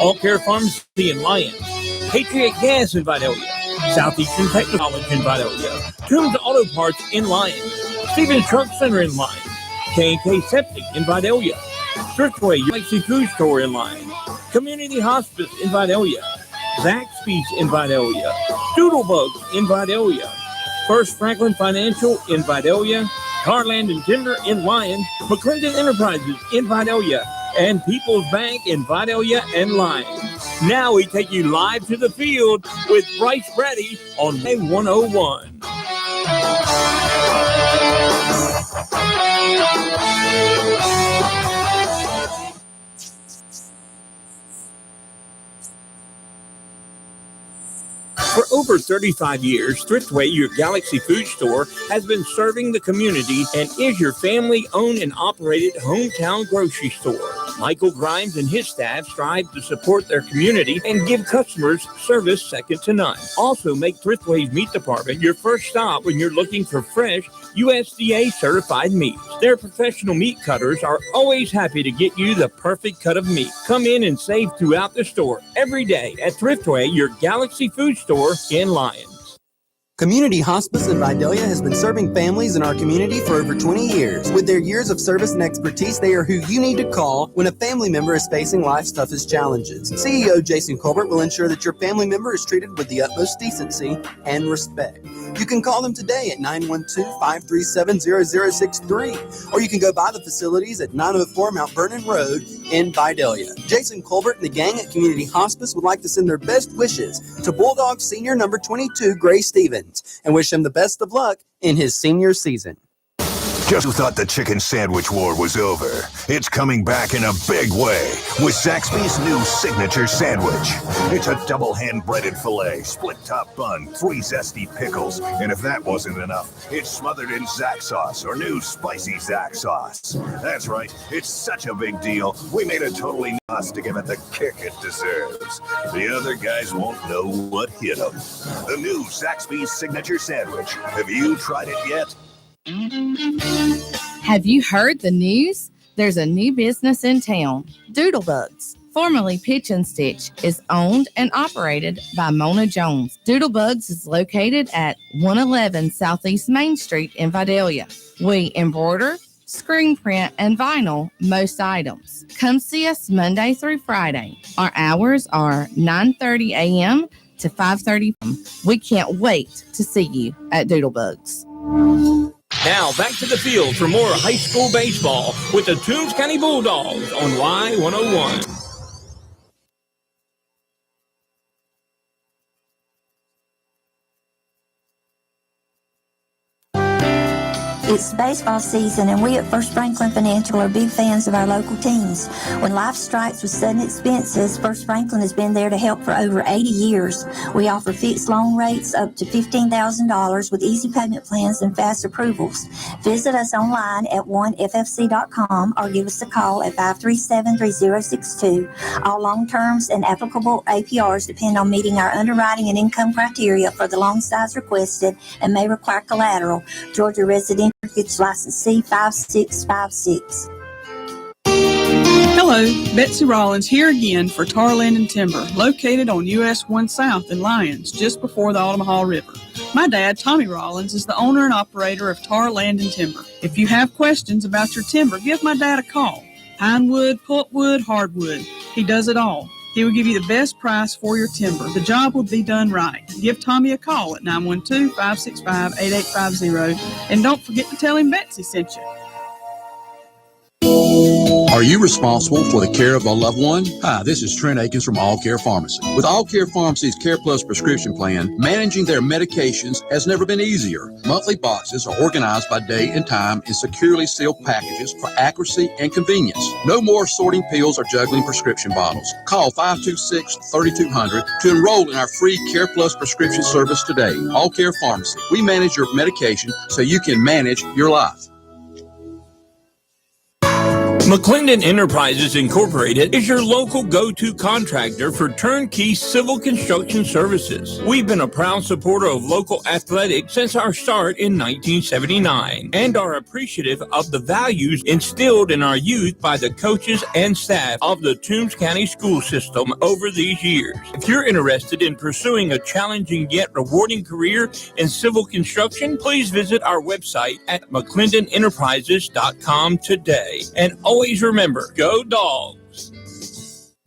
All Care Pharmacy in Lyons, Patriot Gas in Vidalia, Southeastern Technology in Vidalia, Toombs Auto Parts in Lyons, Stevens Truck Center in Lyons, K&K Septic in Vidalia, Thriftway Galaxy Food Store in Lyons, Community Hospice in Vidalia, Zaxby's in Vidalia, Doodlebugs in Vidalia, First Franklin Financial in Vidalia, Carland and Timber in Lyons, McClendon Enterprises in Vidalia, and People's Bank in Vidalia and Lyons. Now we take you live to the field with Bryce Brady on May 101. For over 35 years, Thriftway, your Galaxy food store, has been serving the community and is your family-owned and operated hometown grocery store. Michael Grimes and his staff strive to support their community and give customers service second to none. Also, make Thriftway's meat department your first stop when you're looking for fresh, USDA-certified meats. Their professional meat cutters are always happy to get you the perfect cut of meat. Come in and save throughout the store every day at Thriftway, your Galaxy food store in Lyons. Community Hospice in Vidalia has been serving families in our community for over 20 years. With their years of service and expertise, they are who you need to call when a family member is facing life's toughest challenges. CEO Jason Colbert will ensure that your family member is treated with the utmost decency and respect. You can call them today at 912-537-0063, or you can go by the facilities at 904 Mount Vernon Road in Vidalia. Jason Colbert and the gang at Community Hospice would like to send their best wishes to Bulldog Senior number 22, Gray Stevens, and wish him the best of luck in his senior season. Just who thought the chicken sandwich war was over? It's coming back in a big way with Zaxby's new signature sandwich. It's a double hand-breaded filet, split-top bun, 3 zesty pickles, and if that wasn't enough, it's smothered in Zax sauce or new spicy Zax sauce. That's right, it's such a big deal, we made it totally nuts to give it the kick it deserves. The other guys won't know what hit them. The new Zaxby's signature sandwich. Have you tried it yet? Have you heard the news? There's a new business in town. Doodlebugs, formerly Pitch and Stitch, is owned and operated by Mona Jones. Doodlebugs is located at 111 Southeast Main Street in Vidalia. We embroider, screen print, and vinyl most items. Come see us Monday through Friday. Our hours are 9:30 a.m. to 5:30 p.m. We can't wait to see you at Doodlebugs. Now back to the field for more high school baseball with the Toombs County Bulldogs on Y101. It's baseball season, and we at First Franklin Financial are big fans of our local teams. When life strikes with sudden expenses, First Franklin has been there to help for over 80 years. We offer fixed loan rates up to $15,000 with easy payment plans and fast approvals. Visit us online at oneffc.com or give us a call at 537-3062. All loan terms and applicable APRs depend on meeting our underwriting and income criteria for the loan size requested and may require collateral. Georgia Residential Mortgage License C5656. Hello, Betsy Rollins here again for Tar Land and Timber, located on US 1 South in Lyons, just before the Omaha River. My dad, Tommy Rollins, is the owner and operator of Tar Land and Timber. If you have questions about your timber, give my dad a call. Pine wood, pulpwood, hardwood, he does it all. He will give you the best price for your timber. The job will be done right. Give Tommy a call at 912-565-8850. And don't forget to tell him Betsy sent you. Are you responsible for the care of a loved one? Hi, this is Trent Akins from All Care Pharmacy. With All Care Pharmacy's Care Plus prescription plan, managing their medications has never been easier. Monthly boxes are organized by date and time in securely sealed packages for accuracy and convenience. No more sorting pills or juggling prescription bottles. Call 526-3200 to enroll in our free Care Plus prescription service today. All Care Pharmacy. We manage your medication so you can manage your life. McClendon Enterprises Incorporated is your local go-to contractor for turnkey civil construction services. We've been a proud supporter of local athletics since our start in 1979 and are appreciative of the values instilled in our youth by the coaches and staff of the Toombs County school system over these years. If you're interested in pursuing a challenging yet rewarding career in civil construction, please visit our website at McClendenEnterprises.com today. And always remember, go Dogs!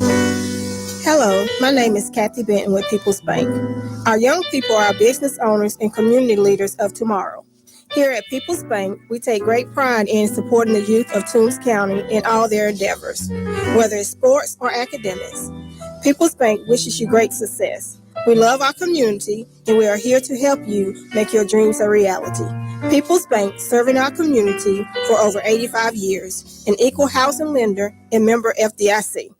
Hello, my name is Kathy Benton with People's Bank. Our young people are business owners and community leaders of tomorrow. Here at People's Bank, we take great pride in supporting the youth of Toombs County in all their endeavors, whether it's sports or academics. People's Bank wishes you great success. We love our community, and we are here to help you make your dreams a reality. People's Bank, serving our community for over 85 years, an equal housing lender and member FDIC.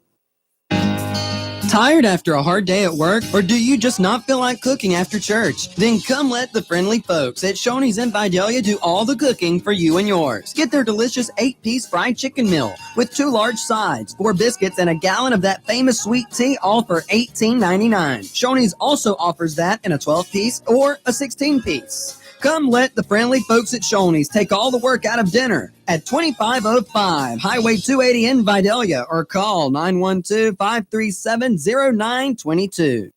Tired after a hard day at work? Or do you just not feel like cooking after church? Then come let the friendly folks at Shoney's in Vidalia do all the cooking for you and yours. Get their delicious 8-piece fried chicken meal with 2 large sides, 4 biscuits, and a gallon of that famous sweet tea, all for $18.99. Shoney's also offers that in a 12-piece or a 16-piece. Come let the friendly folks at Shoney's take all the work out of dinner at 2505 Highway 280 in Vidalia or call 912-537-0922.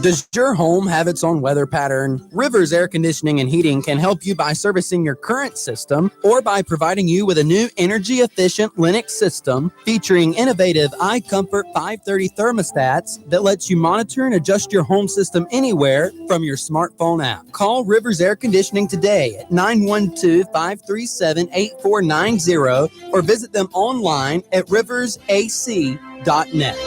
Does your home have its own weather pattern? Rivers Air Conditioning and Heating can help you by servicing your current system or by providing you with a new energy-efficient Lennox system featuring innovative iComfort 530 thermostats that lets you monitor and adjust your home system anywhere from your smartphone app. Call Rivers Air Conditioning today at 912-537-8490 or visit them online at riversac.net.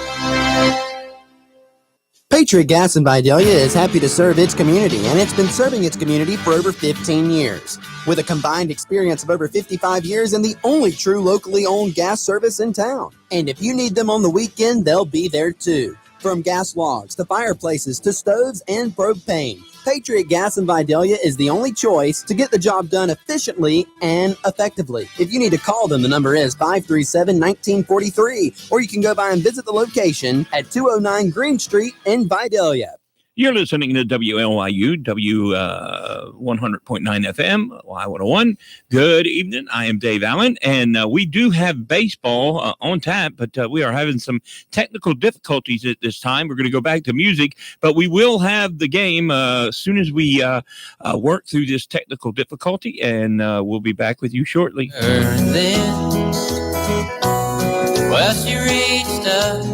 Patriot Gas in Vidalia is happy to serve its community, and it's been serving its community for over 15 years. With a combined experience of over 55 years and the only true locally owned gas service in town. And if you need them on the weekend, they'll be there too. From gas logs to fireplaces to stoves and propane, Patriot Gas in Vidalia is the only choice to get the job done efficiently and effectively. If you need to call them, the number is 537-1943, or you can go by and visit the location at 209 Green Street in Vidalia. You're listening to WLYU, 100.9 FM, Y101. Good evening. I am Dave Allen, and we do have baseball on tap, but we are having some technical difficulties at this time. We're going to go back to music, but we will have the game as soon as we work through this technical difficulty, and we'll be back with you shortly. And then, well, she reached up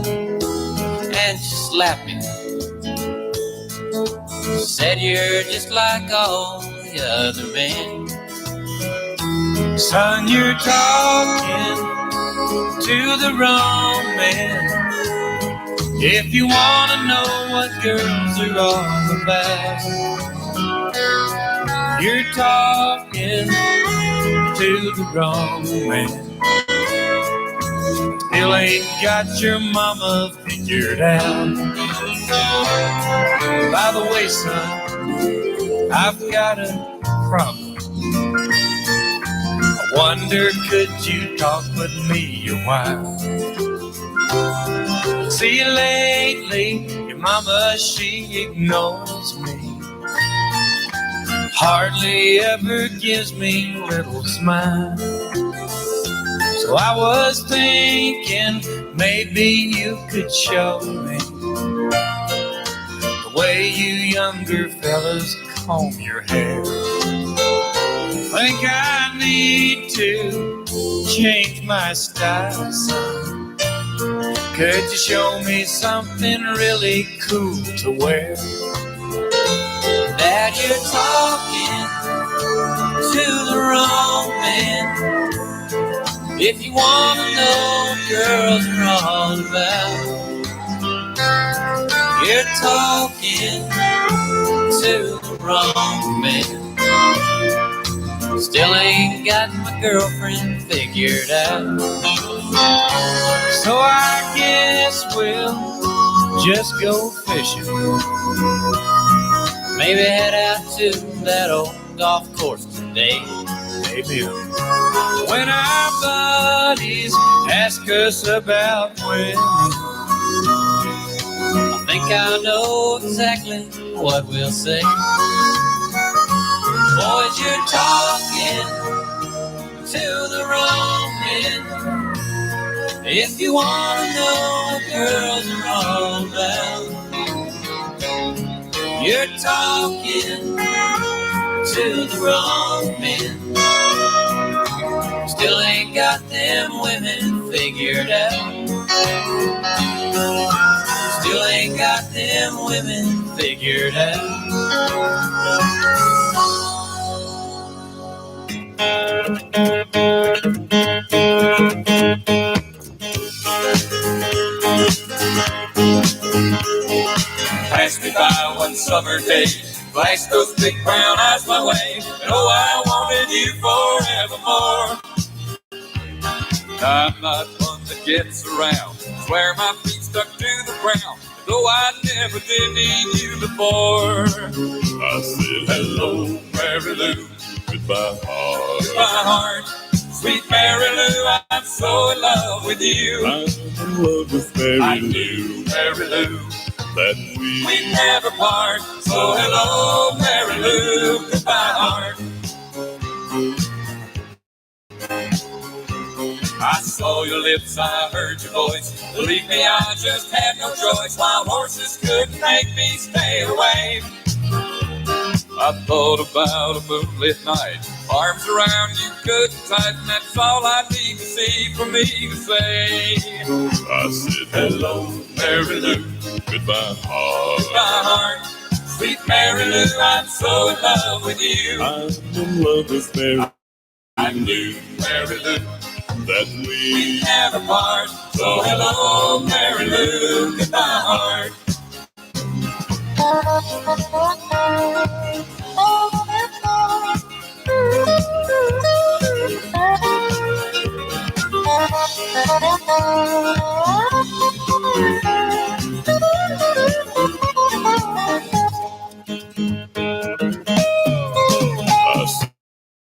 and she slapped me. She said, you're just like all the other men. Son, you're talking to the wrong man. If you want to know what girls are all about, you're talking to the wrong man. Still ain't got your mama figured out. By the way, son, I've got a problem. I wonder, could you talk with me a while? See, lately, your mama, she ignores me. Hardly ever gives me a little smile. So I was thinking maybe you could show me the way you younger fellas comb your hair. Think I need to change my style, son. Could you show me something really cool to wear? Dad, you're talking to the wrong man. If you want to know what girls are all about, you're talking to the wrong man. Still ain't got my girlfriend figured out. So I guess we'll just go fishing. Maybe head out to that old golf course today. Maybe when our buddies ask us about women. I think I know exactly what we'll say. Boys, you're talking to the wrong men. If you want to know what girls are all about, you're talking to the wrong men. Still ain't got them women figured out. Still ain't got them women figured out. Passed me by one summer day, flashed those big brown eyes my way, and oh, I wanted you forevermore. I'm not one that gets around, swear my feet stuck to the ground, though I never did need you before. I said hello, Mary Lou, goodbye heart. Goodbye heart, sweet Mary Lou, I'm so in love with you. I'm in love with Mary Lou. I knew, Mary Lou, that we'd never part. So hello, Mary Lou, goodbye heart. I saw your lips, I heard your voice. Believe me, I just had no choice. Wild horses couldn't make me stay away. I thought about a moonlit night, arms around you good and tight, and that's all I need to see for me to say. I said hello, Mary Lou, goodbye heart. Goodbye heart, sweet Mary Lou, I'm so in love with you. I'm in love with Mary. I knew, Mary Lou, that we'd never part. So hello, Mary Lou, goodbye heart.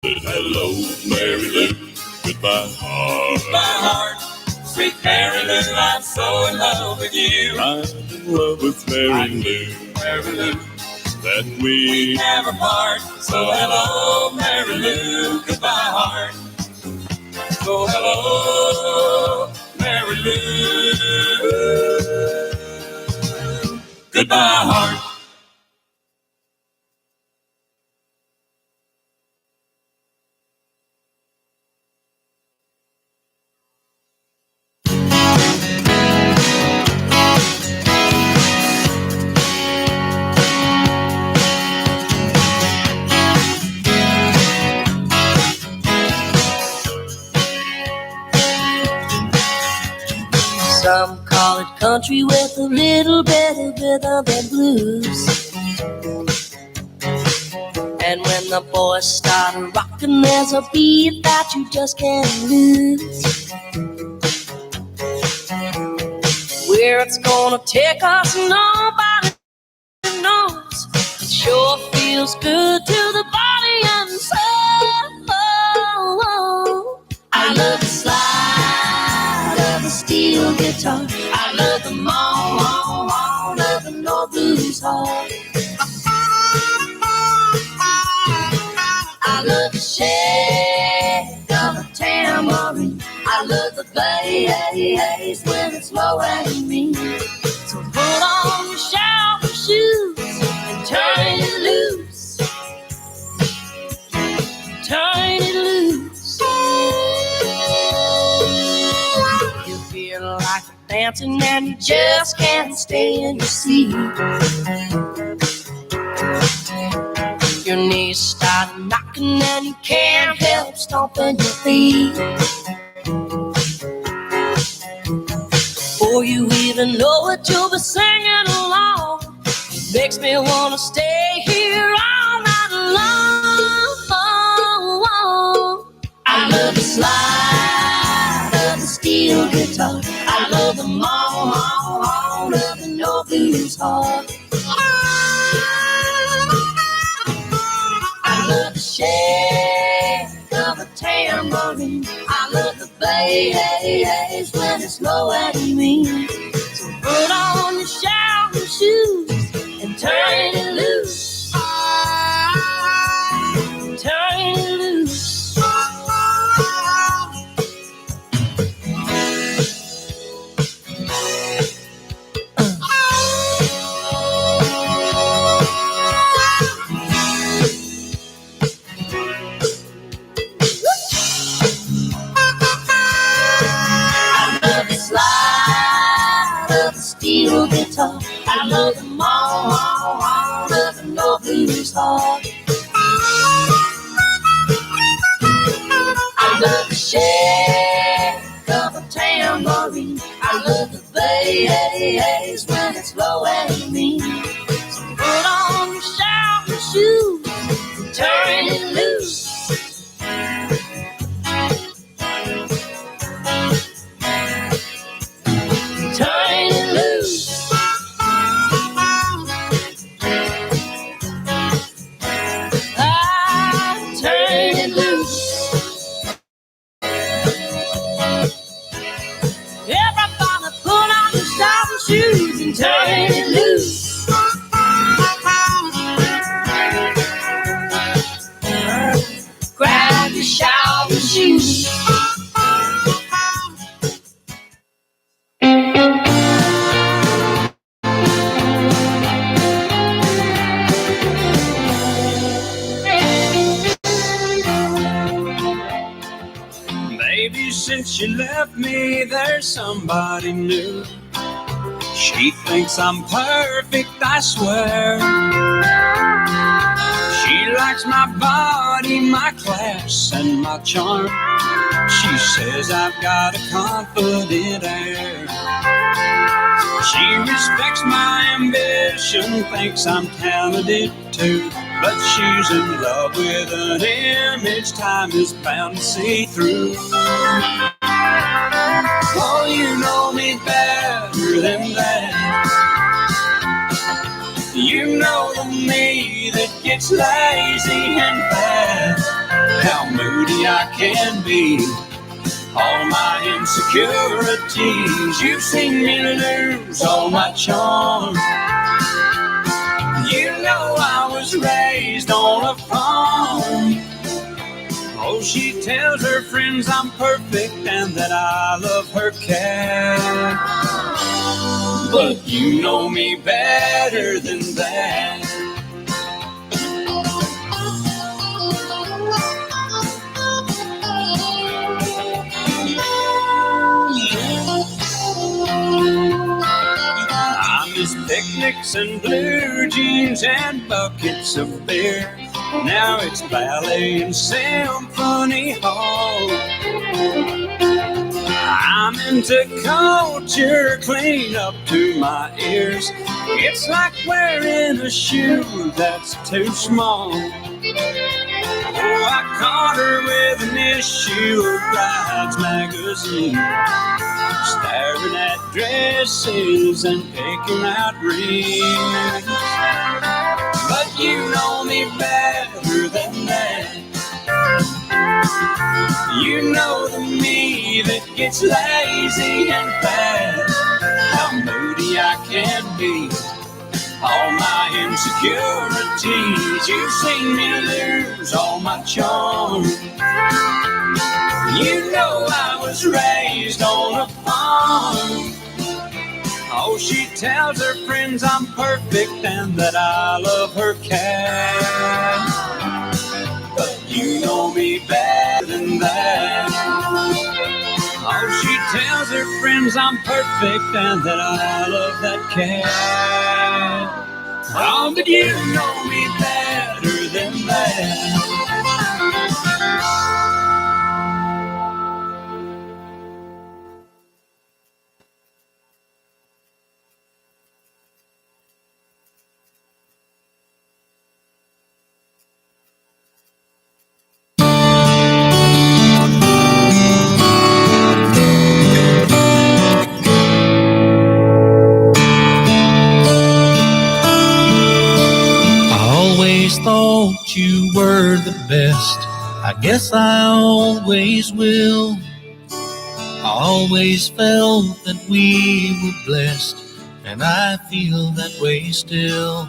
Hello, Mary Lou, goodbye heart. Goodbye heart, sweet Mary Lou, I'm so in love with you. I'm in love with Mary Lou, that we never part. So hello, Mary Lou, goodbye heart. So hello, Mary Lou, goodbye heart. Some call it country with a little bit of rhythm and blues. And when the boys start rocking, there's a beat that you just can't lose. Where it's gonna take us, nobody knows. It sure feels good to the body and soul. I love the slide of the steel guitar. I love the moan of the North Blues Heart. I love the shake of a tambourine. I love the bass when it's low and mean. So put on your shower shoes and turn it loose. Turn it loose. You feel like dancing and you just can't stay in your seat. Your knees start knocking and you can't help stomping your feet. Before you even know it, you'll be singing along. It makes me want to stay here all night long. I love the slide of the steel guitar. I love the moan of the North Blues Heart. I love the shake of a tambourine. haze when it's blowing me. So put on your shower shoes and turn it loose. Turn it loose. Steel guitar, I love them all of the North Blues heart. I love the shake of a tambourine. I love the bass when it's blowing me. So put on your shower shoes and turn it loose. Turn it loose. Turn it loose. Everybody put on your shower shoes and turn it loose. Grab your shower shoes. Maybe since you left me, there's somebody new. She thinks I'm perfect, I swear. She likes my body, my class, and my charm. She says I've got a confident air. She respects my ambition, thinks I'm talented too. But she's in love with an image time is bound to see through. Oh, you know me better than that. You know the me that gets lazy and fast. How moody I can be, all my insecurities. You've seen me lose all my charm. You know I was raised on a farm. Oh, she tells her friends I'm perfect and that I love her cat. But you know me better than that. I miss picnics and blue jeans and buckets of beer. Now it's ballet and symphony hall. I'm into culture, clean up to my ears. It's like wearing a shoe that's too small. Oh, I caught her with an issue of Brides magazine, staring at dresses and picking out rings. But you know me better than that. You know the me that gets lazy and fast. How moody I can be, all my insecurities. You've seen me lose all my charm. You know I was raised on a farm. Oh, she tells her friends I'm perfect and that I love her cat. But you know me better than that. Oh, she tells her friends I'm perfect and that I love that cat. Oh, but you know me better than that. Thought you were the best. I guess I always will. always felt that we were blessed, and I feel that way still.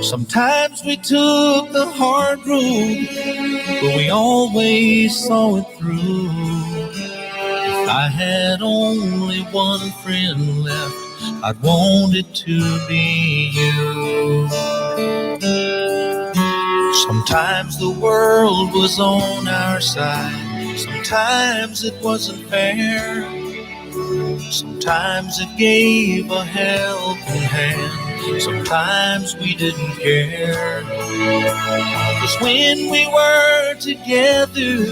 Sometimes we took the hard road, but we always saw it through. If I had only one friend left, I'd want it to be you. Sometimes the world was on our side, sometimes it wasn't fair. Sometimes it gave a helping hand, sometimes we didn't care. 'Cause when we were together,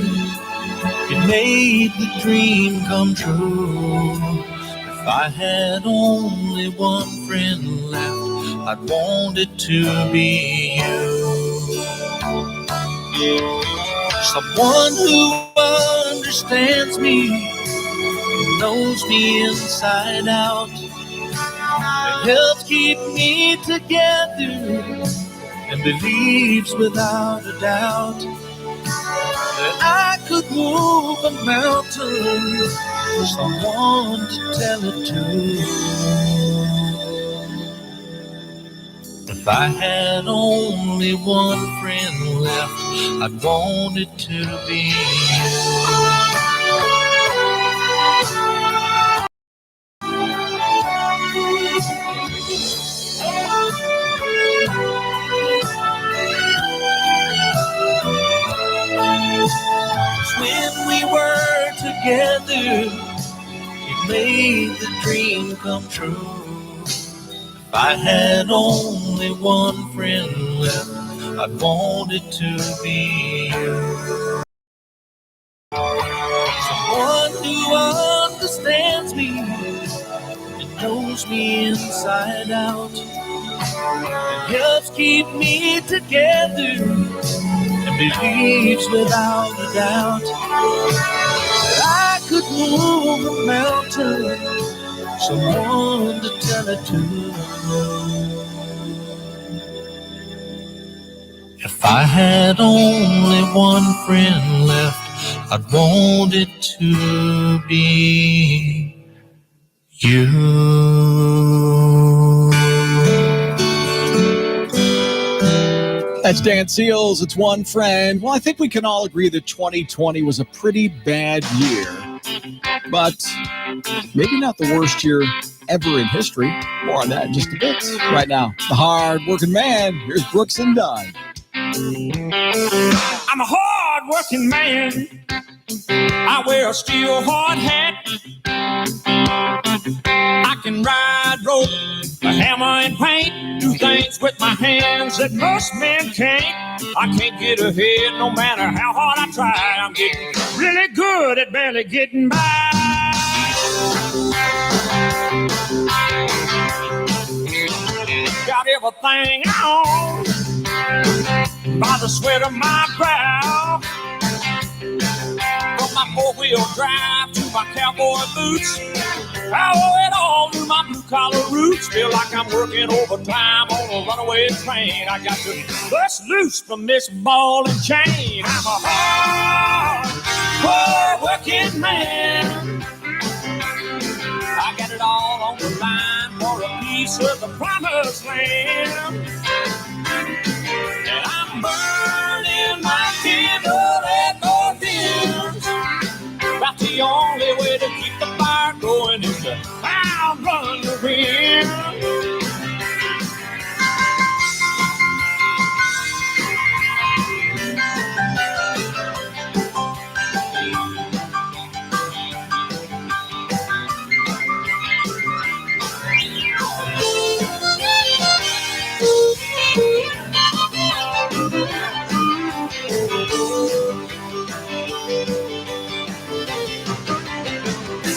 it made the dream come true. If I had only one friend left, I'd want it to be you. Someone who understands me, knows me inside out, and helps keep me together, and believes without a doubt that I could move a mountain for someone to tell it to. If I had only one friend left, I'd want it to be you. When we were together, it made the dream come true. If I had only one friend left, I'd want it to be you. Someone who understands me and knows me inside out, and helps keep me together, and believes without a doubt that I could move a mountain, someone to tell it to. If I had only one friend left, I'd want it to be you. That's Dan Seals. It's One Friend. Well, I think we can all agree that 2020 was a pretty bad year, but maybe not the worst year ever in history. More on that in just a bit. Right now, the hard-working man. Here's Brooks and Dunn. I'm a hard-working man. I wear a steel hard hat. I can ride rope, a hammer and paint, do things with my hands that most men can't. I can't get ahead no matter how hard I try. I'm getting really good at barely getting by. Got everything on by the sweat of my brow. From my four-wheel drive to my cowboy boots, I owe it all to my blue-collar roots. Feel like I'm working overtime on a runaway train. I got to bust loose from this ball and chain. I'm a hard-working man. I got it all on the line for a piece of the promised land. And I'm burning my candle at both ends. About the only way to keep the fire going is to outrun the wind.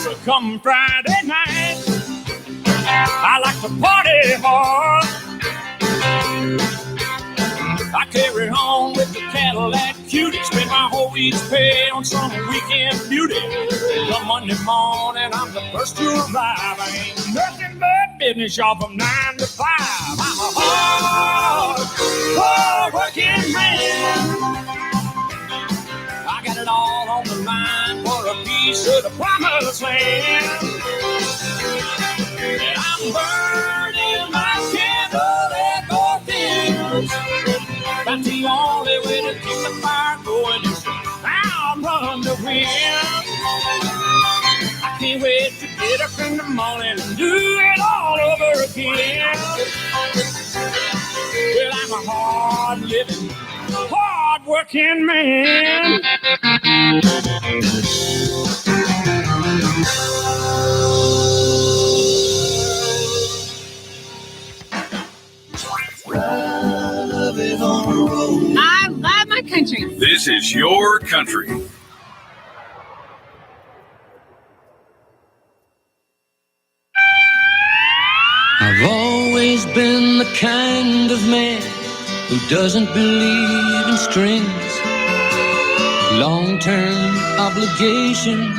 So come Friday night, I like to party hard. I carry on with the Cadillac cutie, spend my whole week's pay on some weekend beauty. Come Monday morning, I'm the first to arrive. I ain't nothing but business, y'all, from 9 to 5. I'm a hard-working man. I got it all on the line for a piece piece of the promised land. And I'm burning my candle at both ends. That's the only way to keep the fire going is to outrun the wind. I can't wait to get up in the morning and do it all over again. Well, I'm a hard-living, hard-working man. I love my country. This is your country. I've always been the kind of man who doesn't believe in strings. Long-term obligations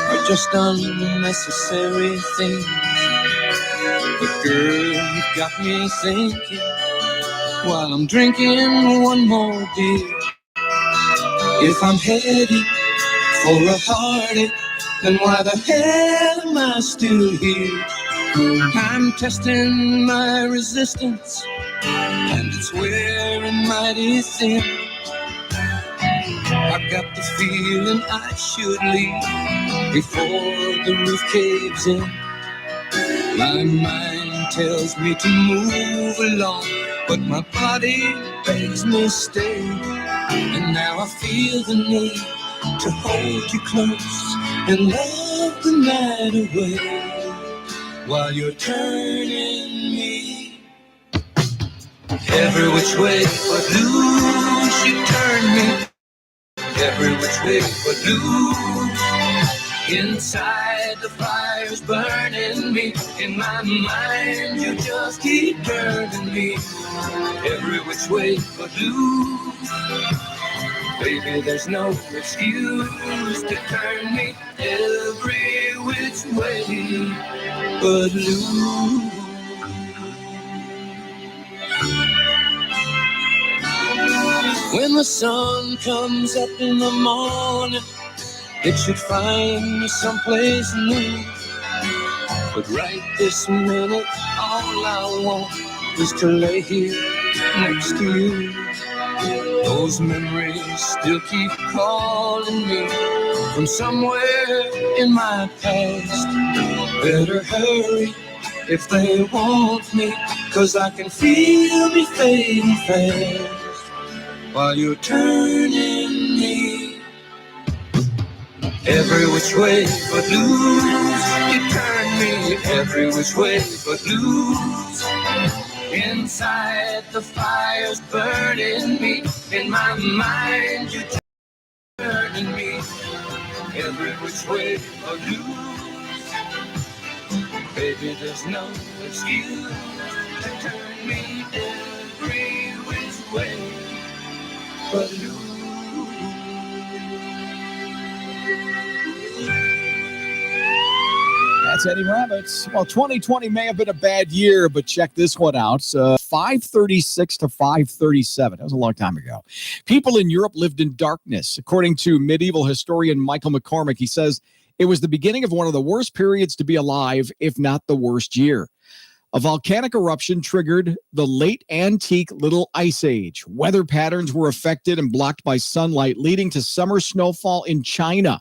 are just unnecessary things. But girl, you've got me thinking while I'm drinking one more beer. If I'm headed for a heartache, then why the hell am I still here? I'm testing my resistance, and it's wearing mighty thin. I've got the feeling I should leave before the roof caves in. My mind tells me to move along, but my body begs me stay. And now I feel the need to hold you close and love the night away. While you're turning me every which way but loose, you turn me every which way but loose. Inside the fire's burning me, in my mind you just keep burning me every which way but loose. Baby, there's no excuse to turn me every which way but loose. When the sun comes up in the morning, it should find me someplace new. But right this minute, all I want is to lay here next to you. Those memories still keep calling me from somewhere in my past. Better hurry if they want me, 'cause I can feel me fading fast while you're turning me every which way but loose. You turn me every which way but loose. Inside the fire's burning me, in my mind you turning me every which way but loose. Baby, there's no excuse to turn me every which way but loose. That's Eddie Rabbits. Well, 2020 may have been a bad year, but check this one out. 536 to 537. That was a long time ago. People in Europe lived in darkness. According to medieval historian Michael McCormick, he says it was the beginning of one of the worst periods to be alive, if not the worst year. A volcanic eruption triggered the late antique Little Ice Age. Weather patterns were affected and blocked by sunlight, leading to summer snowfall in China.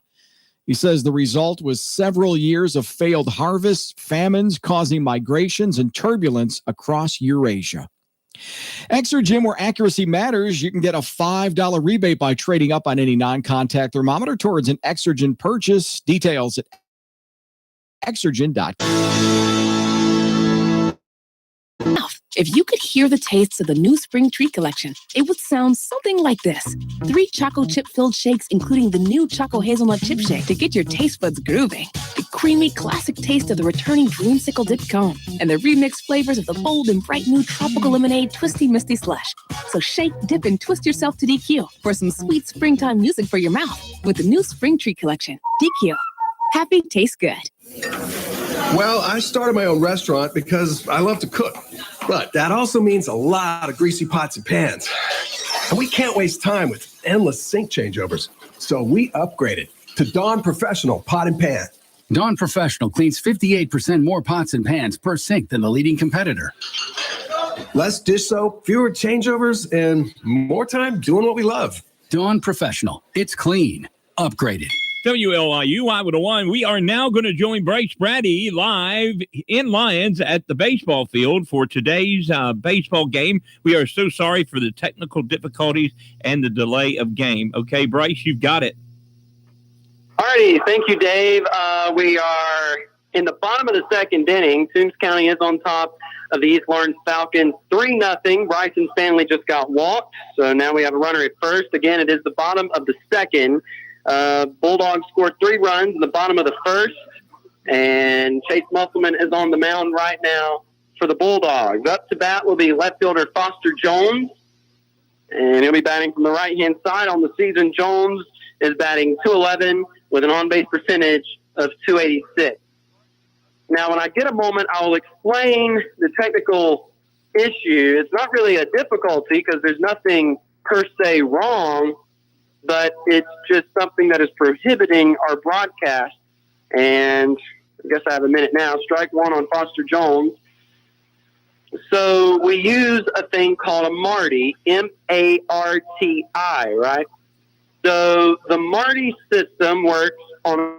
He says the result was several years of failed harvests, famines causing migrations, and turbulence across Eurasia. Exergen, where accuracy matters, you can get a $5 rebate by trading up on any non-contact thermometer towards an Exergen purchase. Details at Exergen.com. If you could hear the tastes of the new spring treat collection, it would sound something like this. 3 choco chip-filled shakes, including the new Choco Hazelnut Chip Shake to get your taste buds grooving. The creamy, classic taste of the returning Dreamsicle Dip Cone. And the remixed flavors of the bold and bright new Tropical Lemonade Twisty Misty Slush. So shake, dip, and twist yourself to DQ for some sweet springtime music for your mouth with the new spring treat collection. DQ. Happy tastes good. Well, I started my own restaurant because I love to cook. But that also means a lot of greasy pots and pans. And we can't waste time with endless sink changeovers. So we upgraded. to Dawn Professional Pot and Pan. Dawn Professional cleans 58% more pots and pans per sink than the leading competitor. Less dish soap, fewer changeovers, and more time doing what we love. Dawn Professional. It's clean. Upgraded. WLIU Iowa 1. We are now going to join Bryce Brady live in Lyons at the baseball field for today's baseball game. We are so sorry for the technical difficulties and the delay of game. Okay, Bryce, you've got it. All righty. Thank you, Dave. We are in the bottom of the second inning. Toombs County is on top of the East Lawrence Falcons 3-0. Bryson Stanley just got walked, so now we have a runner at first. Again, it is the bottom of the second. Bulldogs scored 3 runs in the bottom of the first, and Chase Musselman is on the mound right now for the Bulldogs. Up to bat will be left fielder Foster Jones, and he'll be batting from the right-hand side on the season. Jones is batting .211 with an on-base percentage of .286. Now, when I get a moment, I'll explain the technical issue. It's not really a difficulty because there's nothing per se wrong, but it's just something that is prohibiting our broadcast. And I guess I have a minute now. Strike one on Foster Jones. So we use a thing called a Marty, M-A-R-T-I, right? So the Marty system works on,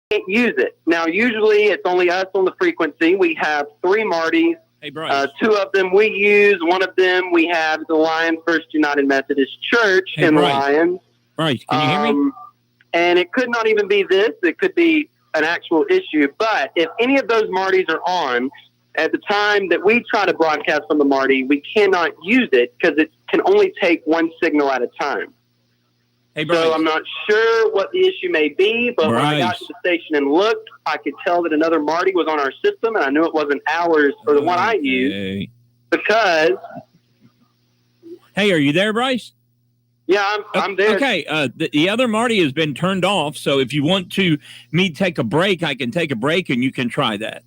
can't use it. Now, usually it's only us on the frequency. We have 3 Martys. Hey, Bryce. 2 of them we use. One of them we have the Lyons First United Methodist Church in Bryce. Lyons. Bryce, can you hear me? And it could not even be this. It could be an actual issue. But if any of those Martys are on, at the time that we try to broadcast from the Marty, we cannot use it because it can only take one signal at a time. Hey, Bryce. So I'm not sure what the issue may be, but when I got to the station and looked, I could tell that another Marty was on our system, and I knew it wasn't ours for the one I used because... Hey, are you there, Bryce? Yeah, I'm there. Okay, the other Marty has been turned off, so if you want me to take a break, I can take a break, and you can try that.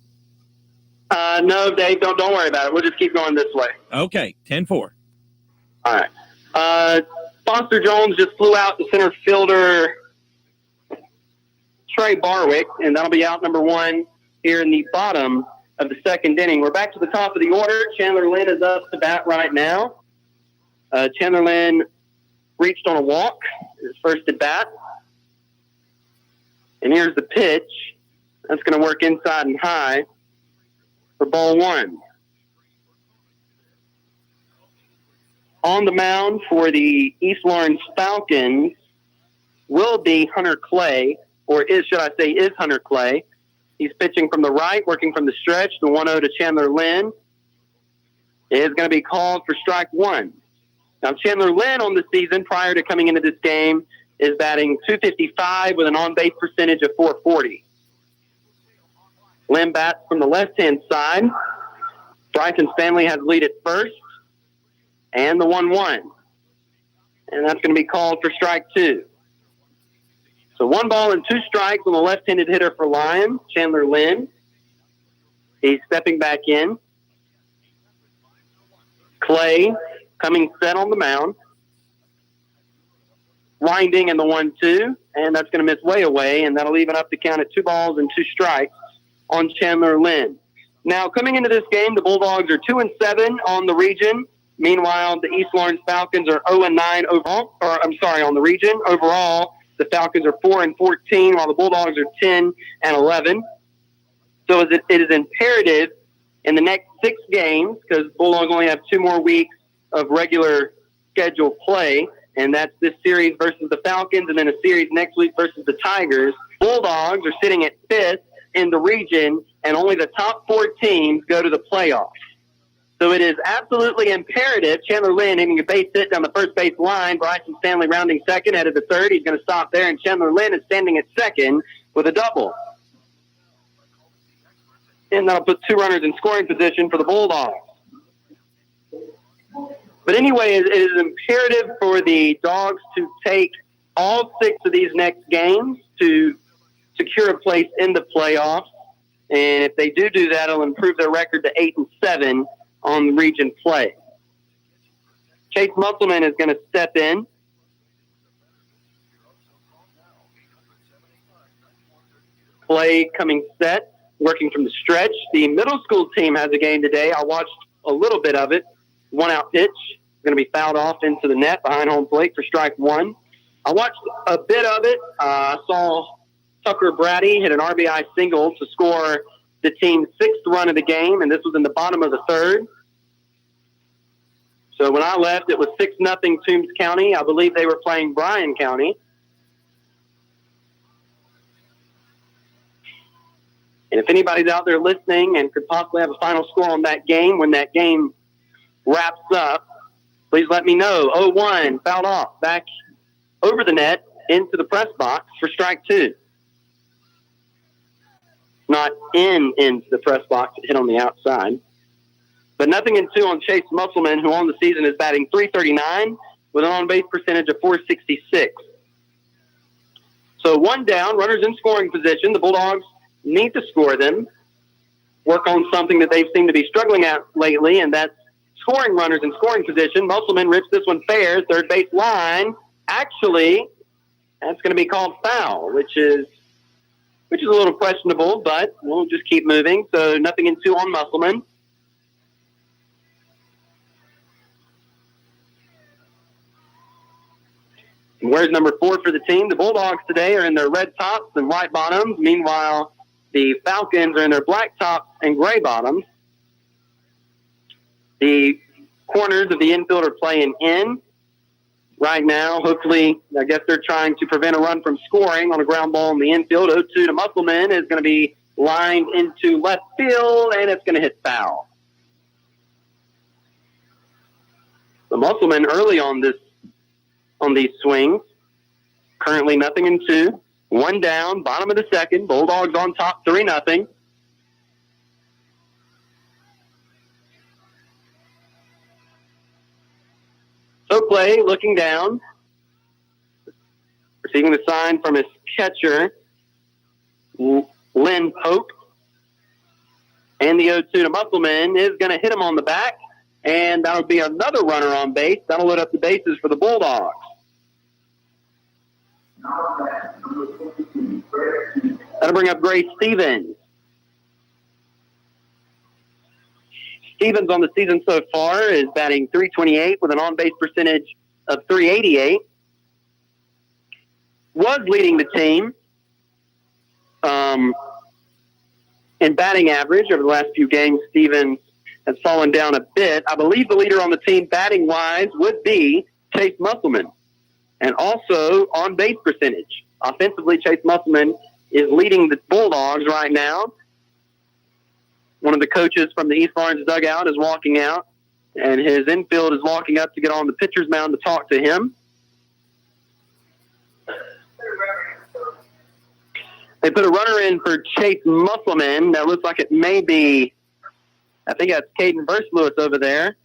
No, Dave, don't worry about it. We'll just keep going this way. Okay, 10-4. All right. Foster Jones just flew out the center fielder Trey Barwick, and that'll be out number 1 here in the bottom of the second inning. We're back to the top of the order. Chandler Lynn is up to bat right now. Chandler Lynn reached on a walk, his first at bat. And here's the pitch. That's going to work inside and high for ball 1. On the mound for the East Lawrence Falcons will be Hunter Clay, or is Hunter Clay. He's pitching from the right, working from the stretch. The 1-0 to Chandler Lynn is going to be called for strike 1. Now, Chandler Lynn on the season, prior to coming into this game, is batting .255 with an on-base percentage of .440. Lynn bats from the left-hand side. Bryson Stanley has lead at first. And the 1-1. And that's going to be called for strike 2. So 1 ball and 2 strikes on the left-handed hitter for Lyons, Chandler Lynn. He's stepping back in. Clay coming set on the mound. Winding in the 1-2. And that's going to miss way away. And that'll even up the count at 2 balls and 2 strikes on Chandler Lynn. Now, coming into this game, the Bulldogs are 2-7 on the region. Meanwhile, the East Lawrence Falcons are 0-9 overall. On the region. Overall, the Falcons are 4-14, while the Bulldogs are 10-11. So it is imperative in the next 6 games, because Bulldogs only have 2 more weeks of regular scheduled play, and that's this series versus the Falcons, and then a series next week versus the Tigers. Bulldogs are sitting at 5th in the region, and only the top 4 teams go to the playoffs. So it is absolutely imperative. Chandler Lynn hitting a base hit down the first base line. Bryson Stanley rounding second, headed to third. He's going to stop there, and Chandler Lynn is standing at second with a double. And that'll put 2 runners in scoring position for the Bulldogs. But anyway, it is imperative for the Dogs to take all 6 of these next games to secure a place in the playoffs. And if they do that, it'll improve their record to 8-7 on region play. Chase Musselman is going to step in. Clay coming set, working from the stretch. The middle school team has a game today. I watched a little bit of it. 1-out pitch, going to be fouled off into the net behind home plate for strike one. I watched a bit of it. I saw Tucker Brady hit an RBI single to score the team's 6th run of the game, and this was in the bottom of the 3rd. So when I left, it was 6-0 Toombs County. I believe they were playing Bryan County. And if anybody's out there listening and could possibly have a final score on that game when that game wraps up, please let me know. 0-1, fouled off, back over the net into the press box for strike two. Not into the press box, it hit on the outside. But 0-2 on Chase Musselman, who on the season is batting .339 with an on-base percentage of .466. So one down, runners in scoring position. The Bulldogs need to score them, work on something that they seem to be struggling at lately, and that's scoring runners in scoring position. Musselman rips this one fair, third base line. Actually, that's going to be called foul, which is a little questionable, but we'll just keep moving. So 0-2 on Musselman. And where's number 4 for the team? The Bulldogs today are in their red tops and white bottoms. Meanwhile, the Falcons are in their black tops and gray bottoms. The corners of the infield are playing in right now. Hopefully, I guess they're trying to prevent a run from scoring on a ground ball in the infield. 0-2 to Musselman is going to be lined into left field, and it's going to hit foul. The Musselman early on these swings. Currently 0-2. One down, bottom of the second. Bulldogs on top, 3-0. So Clay looking down, receiving the sign from his catcher, Lynn Pope. And the 0-2 to Musselman is going to hit him on the back, and that'll be another runner on base. That'll load up the bases for the Bulldogs. That'll bring up Gray Stevens. Stevens on the season so far is batting .328 with an on-base percentage of .388. Was leading the team in batting average over the last few games. Stevens has fallen down a bit. I believe the leader on the team batting-wise would be Chase Musselman, and also on-base percentage. Offensively, Chase Musselman is leading the Bulldogs right now. One of the coaches from the East Lawrence dugout is walking out, and his infield is walking up to get on the pitcher's mound to talk to him. They put a runner in for Chase Musselman. That looks like it may be, I think that's Caden Verslewis over there.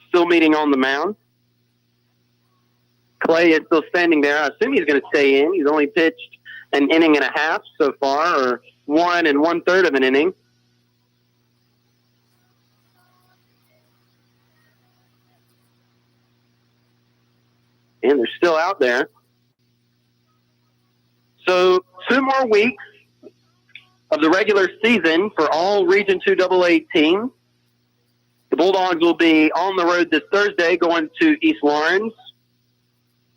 Still meeting on the mound. Clay is still standing there. I assume he's going to stay in. He's only pitched an inning and a half so far, or 1 1/3 of an inning. And they're still out there. So 2 more weeks of the regular season for all Region 2 AA teams. The Bulldogs will be on the road this Thursday going to East Lawrence,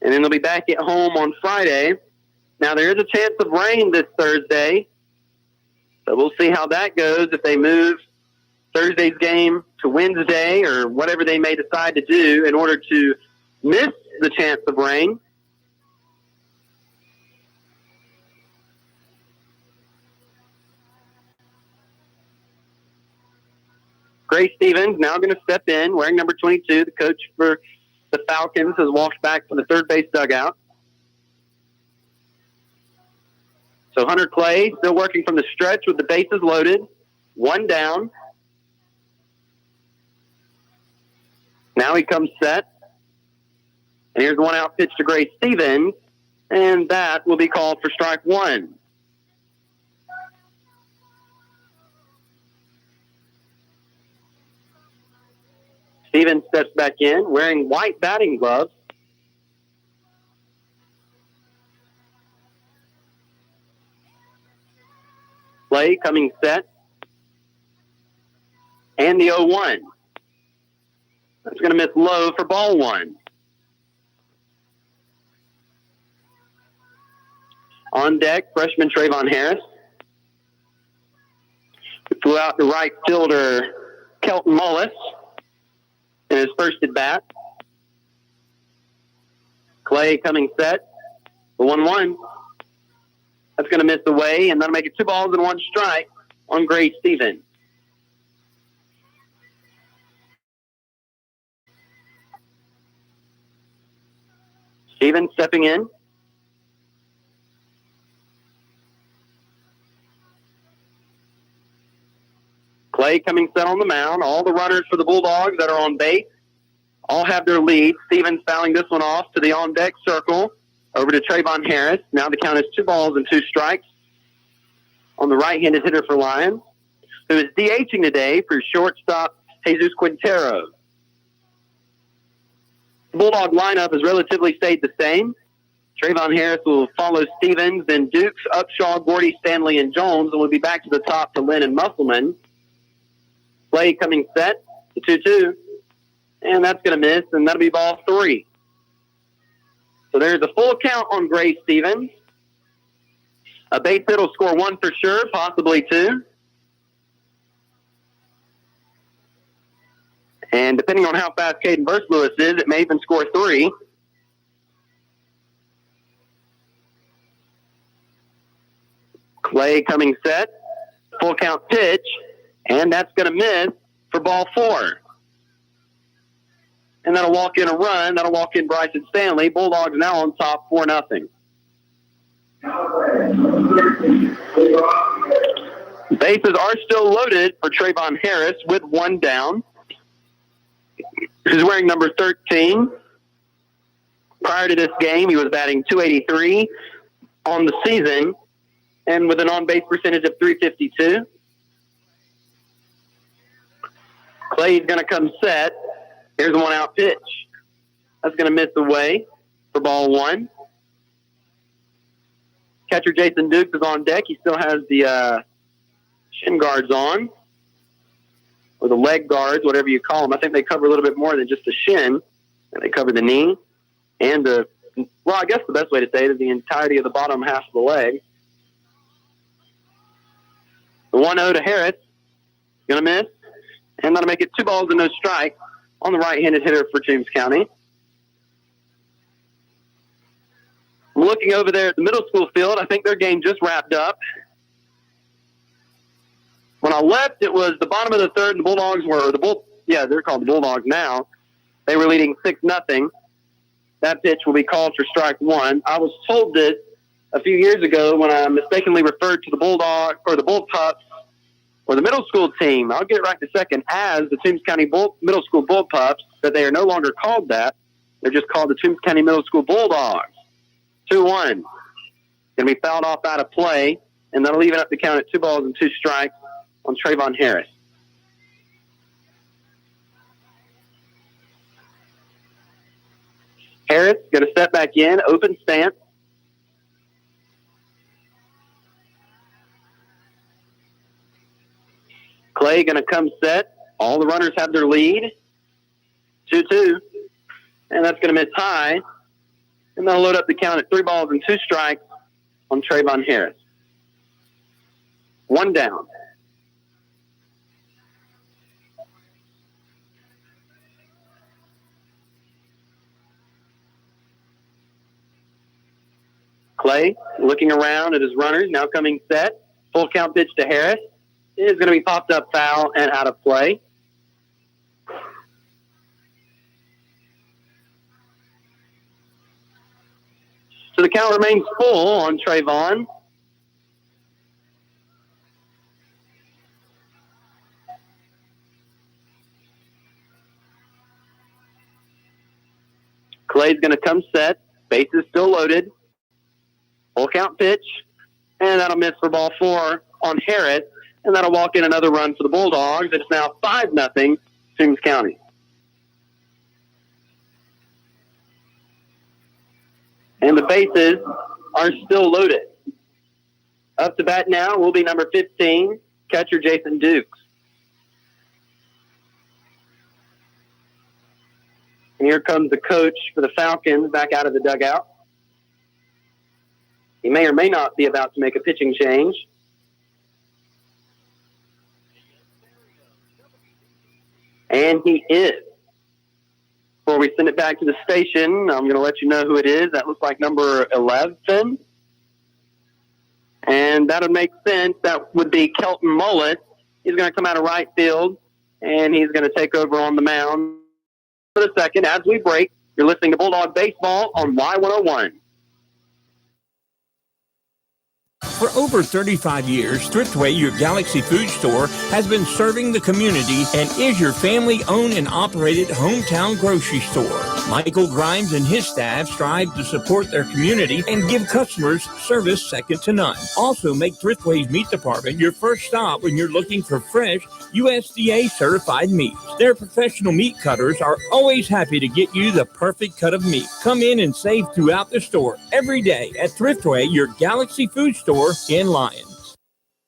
and then they'll be back at home on Friday. Now, there is a chance of rain this Thursday, so we'll see how that goes if they move Thursday's game to Wednesday or whatever they may decide to do in order to miss the chance of rain. Gray Stevens now going to step in, wearing number 22. The coach for the Falcons has walked back to the third base dugout. So Hunter Clay still working from the stretch with the bases loaded. 1 down. Now he comes set. And here's 1-out pitch to Gray Stevens. And that will be called for strike 1. Stevens steps back in wearing white batting gloves. Clay coming set. And the 0-1. That's going to miss low for ball one. On deck, freshman Trayvon Harris. Flew out to right fielder Kelton Mullis in his first at bat. Clay coming set. The 1-1. That's going to miss away, and that'll make it 2 balls and 1 strike on Gray Stevens. Stevens stepping in. Clay coming set on the mound. All the runners for the Bulldogs that are on base all have their lead. Stevens fouling this one off to the on-deck circle. Over to Trayvon Harris. Now the count is 2 balls and 2 strikes on the right-handed hitter for Lions, who is DHing today for shortstop Jesus Quintero. The Bulldog lineup has relatively stayed the same. Trayvon Harris will follow Stevens, then Dukes, Upshaw, Gordy, Stanley, and Jones, and we'll be back to the top to Lynn and Musselman. Play coming set, the 2-2, and that's going to miss, and that'll be ball 3. So there's a full count on Gray Stevens. A base hit will score 1 for sure, possibly 2. And depending on how fast Caden Burst-Lewis is, it may even score 3. Clay coming set. Full count pitch. And that's going to miss for ball 4. And that'll walk in a run. That'll walk in Bryson Stanley. Bulldogs now on top 4-0. Bases are still loaded for Trayvon Harris with 1 down. He's wearing number 13. Prior to this game, he was batting .283 on the season and with an on-base percentage of .352. Clay's going to come set. Here's a 1-out pitch. That's going to miss away for ball 1. Catcher Jason Dukes is on deck. He still has the shin guards on, or the leg guards, whatever you call them. I think they cover a little bit more than just the shin. And they cover the knee and I guess the best way to say it is the entirety of the bottom half of the leg. The 1-0 to Harris. Going to miss. And that'll make it 2 balls and no strike on the right-handed hitter for James County. I'm looking over there at the middle school field. I think their game just wrapped up. When I left, it was the bottom of the third, and the Bulldogs were they're called the Bulldogs now. They were leading 6-0. That pitch will be called for strike 1. I was told this a few years ago when I mistakenly referred to the Bulldog or the Bullpups or the middle school team. I'll get it right in a second as the Toombs County Middle School Bullpups, but they are no longer called that. They're just called the Toombs County Middle School Bulldogs. 2-1. Going to be fouled off out of play, and that'll even up the count at 2 balls and 2 strikes on Trayvon Harris. Harris going to step back in, open stance. Clay going to come set. All the runners have their lead. 2-2. And that's going to miss high. And they'll load up the count at 3 balls and 2 strikes on Trayvon Harris. 1 down. Clay looking around at his runners, now coming set. Full count pitch to Harris. It is going to be popped up foul and out of play. So the count remains full on Trayvon. Clay's going to come set. Bases still loaded. Full count pitch. And that'll miss for ball 4 on Harris. And that'll walk in another run for the Bulldogs. It's now 5-0 Toombs County. And the bases are still loaded. Up to bat now will be number 15, catcher Jason Dukes. And here comes the coach for the Falcons back out of the dugout. He may or may not be about to make a pitching change. And he is. Before we send it back to the station, I'm going to let you know who it is. That looks like number 11. And that would make sense. That would be Kelton Mullis. He's going to come out of right field, and he's going to take over on the mound for the second. As we break, you're listening to Bulldog Baseball on Y101. For over 35 years, Thriftway, your Galaxy food store, has been serving the community and is your family-owned and operated hometown grocery store. Michael Grimes and his staff strive to support their community and give customers service second to none. Also, make Thriftway's meat department your first stop when you're looking for fresh, USDA-certified meats. Their professional meat cutters are always happy to get you the perfect cut of meat. Come in and save throughout the store every day at Thriftway, your Galaxy food store in Lyons.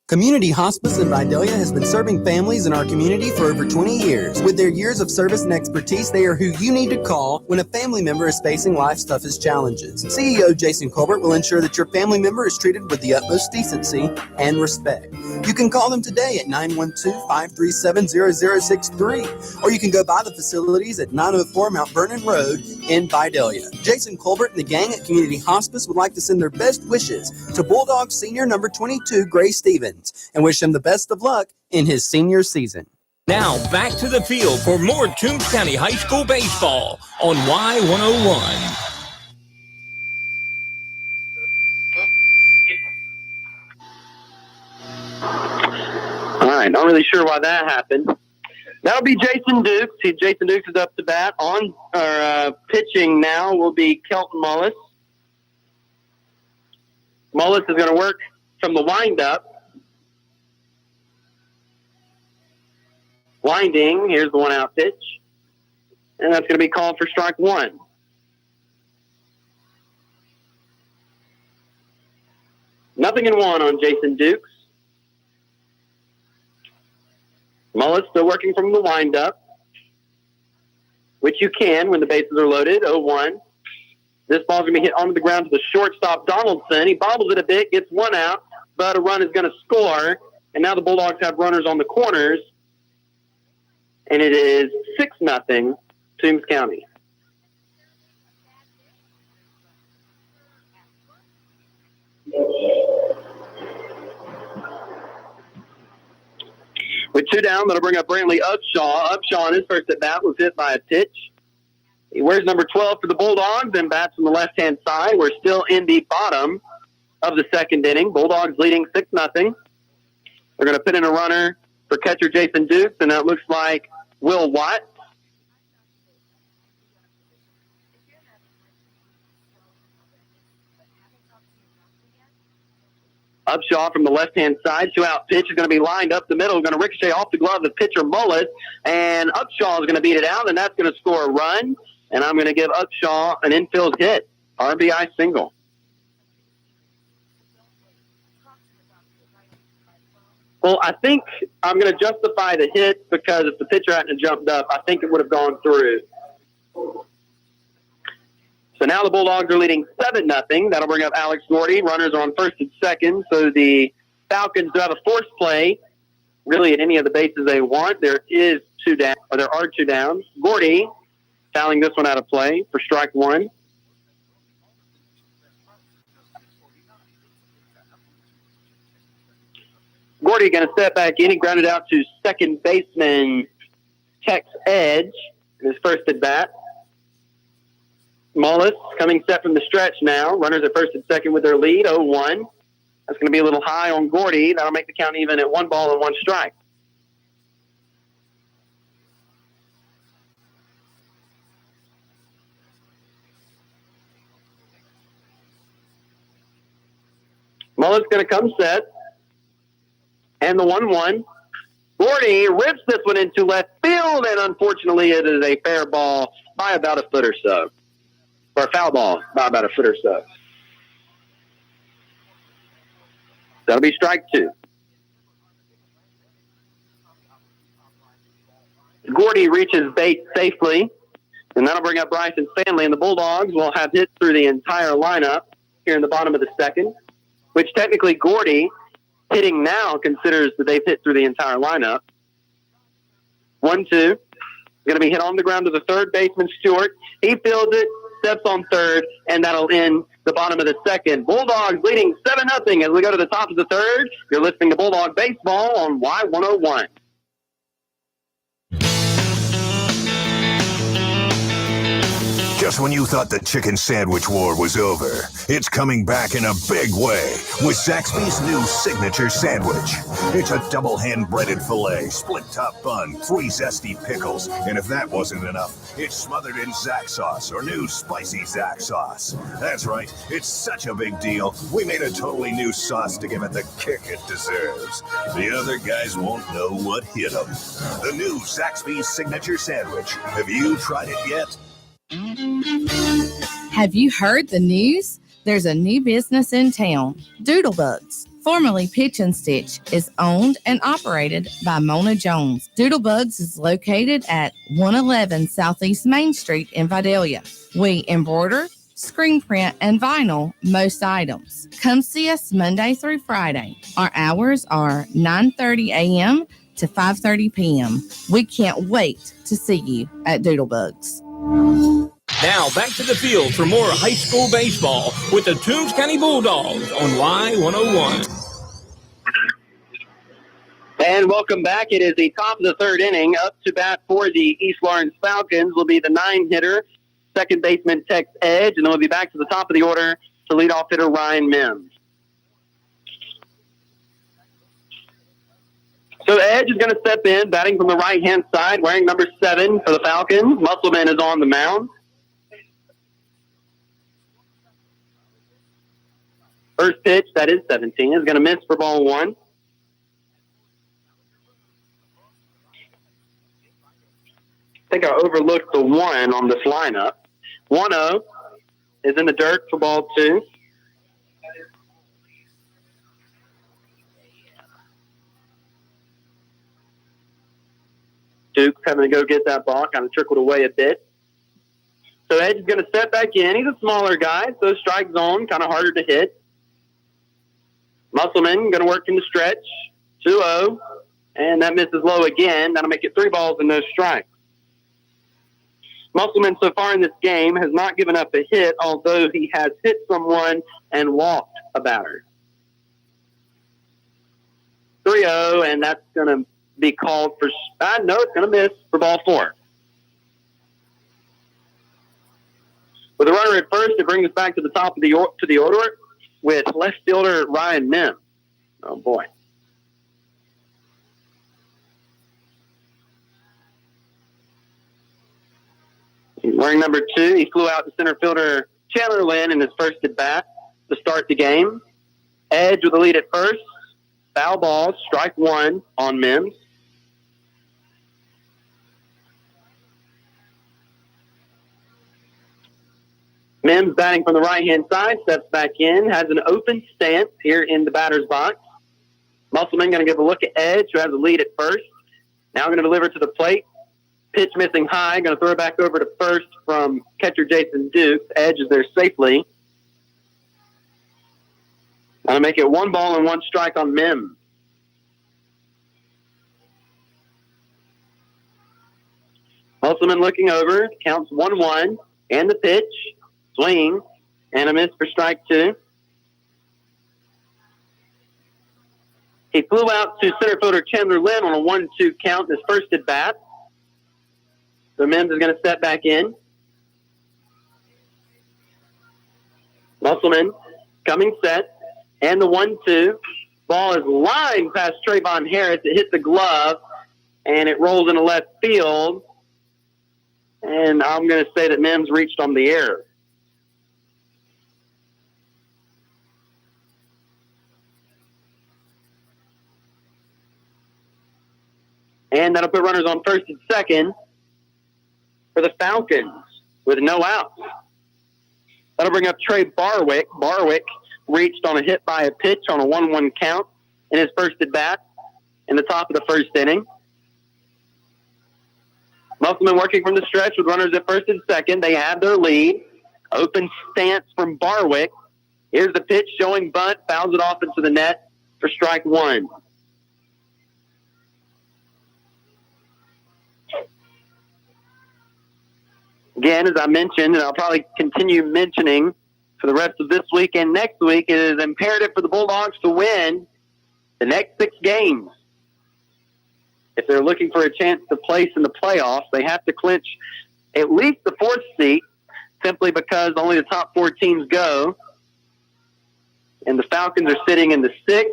Community Hospice in Vidalia has been serving families in our community for over 20 years. With their years of service and expertise, they are who you need to call when a family member is facing life's toughest challenges. CEO Jason Colbert will ensure that your family member is treated with the utmost decency and respect. You can call them today at 912-537-0063, or you can go by the facilities at 904 Mount Vernon Road in Vidalia. Jason Colbert and the gang at Community Hospice would like to send their best wishes to Bulldog Senior number 22, Gray Stevens, and wish him the best of luck in his senior season. Now back to the field for more Toombs County High School baseball on Y101. All right, not really sure why that happened. That'll be Jason Dukes. Jason Dukes is up to bat. Pitching now will be Kelton Mullis. Mullis is going to work from the windup. Winding, here's the 1-out pitch. And that's going to be called for strike one. Nothing in one on Jason Dukes. Mullis still working from the windup, which you can when the bases are loaded, 0-1. This ball's going to be hit onto the ground to the shortstop, Donaldson. He bobbles it a bit, gets one out, but a run is going to score. And now the Bulldogs have runners on the corners. And it is 6-0 Toombs County. With two down, that'll bring up Brantley Upshaw. Upshaw in his first at bat was hit by a pitch. He wears number 12 for the Bulldogs and bats from the left-hand side. We're still in the bottom of the second inning. Bulldogs leading 6-0. They're going to put in a runner for catcher Jason Dukes, and that looks like Will Watt. Upshaw from the left-hand side. 2-out pitch is going to be lined up the middle. Going to ricochet off the glove of pitcher Mullis. And Upshaw is going to beat it out, and that's going to score a run. And I'm going to give Upshaw an infield hit. RBI single. Well, I think I'm going to justify the hit because if the pitcher hadn't jumped up, I think it would have gone through. So now the Bulldogs are leading 7-0. That'll bring up Alex Gordy. Runners are on first and second. So the Falcons do have a force play, really at any of the bases they want. There are two downs. Gordy fouling this one out of play for strike one. Gordy going to step back in. He grounded out to second baseman Tex Edge in his first at bat. Mullis coming set from the stretch now. Runners at first and second with their lead, 0-1. That's going to be a little high on Gordy. That'll make the count even at 1 ball and 1 strike. Mullis going to come set. And the 1-1. Gordy rips this one into left field, and unfortunately it is a fair ball by about a foot or so. Or a foul ball by about a foot or so. That'll be strike two. Gordy reaches base safely, and that'll bring up Bryson Stanley, and the Bulldogs will have hits through the entire lineup here in the bottom of the second, which technically Gordy, hitting now, considers that they've hit through the entire lineup. 1-2. Going to be hit on the ground to the third baseman, Stewart. He fields it, steps on third, and that'll end the bottom of the second. Bulldogs leading 7-0 as we go to the top of the third. You're listening to Bulldog Baseball on Y101. Just when you thought the chicken sandwich war was over, it's coming back in a big way with Zaxby's new signature sandwich. It's a double hand-breaded filet, split-top bun, 3 zesty pickles, and if that wasn't enough, it's smothered in Zax sauce or new spicy Zax sauce. That's right, it's such a big deal, we made a totally new sauce to give it the kick it deserves. The other guys won't know what hit them. The new Zaxby's signature sandwich. Have you tried it yet? Have you heard the news? There's a new business in town. Doodlebugs, formerly Pitch and Stitch, is owned and operated by Mona Jones. Doodlebugs is located at 111 Southeast Main Street in Vidalia. We embroider, screen print, and vinyl most items. Come see us Monday through Friday. Our hours are 9:30 a.m. to 5:30 p.m. We can't wait to see you at Doodlebugs. Now back to the field for more high school baseball with the Toombs County Bulldogs on Y101. And welcome back. It is the top of the third inning. Up to bat for the East Lawrence Falcons will be the 9-hitter, second baseman Tex Edge, and then we'll be back to the top of the order to leadoff hitter Ryan Mims. So Edge is going to step in, batting from the right-hand side, wearing number 7 for the Falcons. Musselman is on the mound. First pitch, that is 17, is going to miss for ball 1. I think I overlooked the 1 on this lineup. 1-0 is in the dirt for ball 2. Duke's having to go get that ball, kind of trickled away a bit. So Edge is going to step back in. He's a smaller guy, so strike zone, kind of harder to hit. Musselman going to work in the stretch. 2-0, and that misses low again. That'll make it 3 balls and no strikes. Musselman so far in this game has not given up a hit, although he has hit someone and walked a batter. 3-0, and that's going to be called for, no, it's going to miss for ball 4. With a runner at first, it brings us back to the top of the order with left fielder Ryan Mims. Oh, boy. He's wearing number 2. He flew out to center fielder Chandler Lynn in his first at bat to start the game. Edge with the lead at first. Foul ball, strike 1 on Mims. Mims batting from the right-hand side, steps back in, has an open stance here in the batter's box. Musselman going to give a look at Edge, who has the lead at first. Now going to deliver to the plate. Pitch missing high, going to throw it back over to first from catcher Jason Dukes. Edge is there safely. Going to make it 1 ball and 1 strike on Mims. Musselman looking over, counts 1-1, and the pitch. Swing, and a miss for strike 2. He flew out to center fielder Chandler Lynn on a 1-2 count in his first at bat. So Mims is going to step back in. Musselman coming set, and the 1-2. Ball is lined past Trayvon Harris. It hit the glove, and it rolls into left field. And I'm going to say that Mims reached on the air. And that'll put runners on first and second for the Falcons with no outs. That'll bring up Trey Barwick. Barwick reached on a hit by a pitch on a 1-1 count in his first at bat in the top of the first inning. Musselman working from the stretch with runners at first and second. They have their lead. Open stance from Barwick. Here's the pitch showing bunt. Fouls it off into the net for strike one. Again, as I mentioned, and I'll probably continue mentioning for the rest of this week and next week, it is imperative for the Bulldogs to win the next 6 games. If they're looking for a chance to place in the playoffs, they have to clinch at least the 4th seat, simply because only the top 4 teams go. And the Falcons are sitting in the 6th,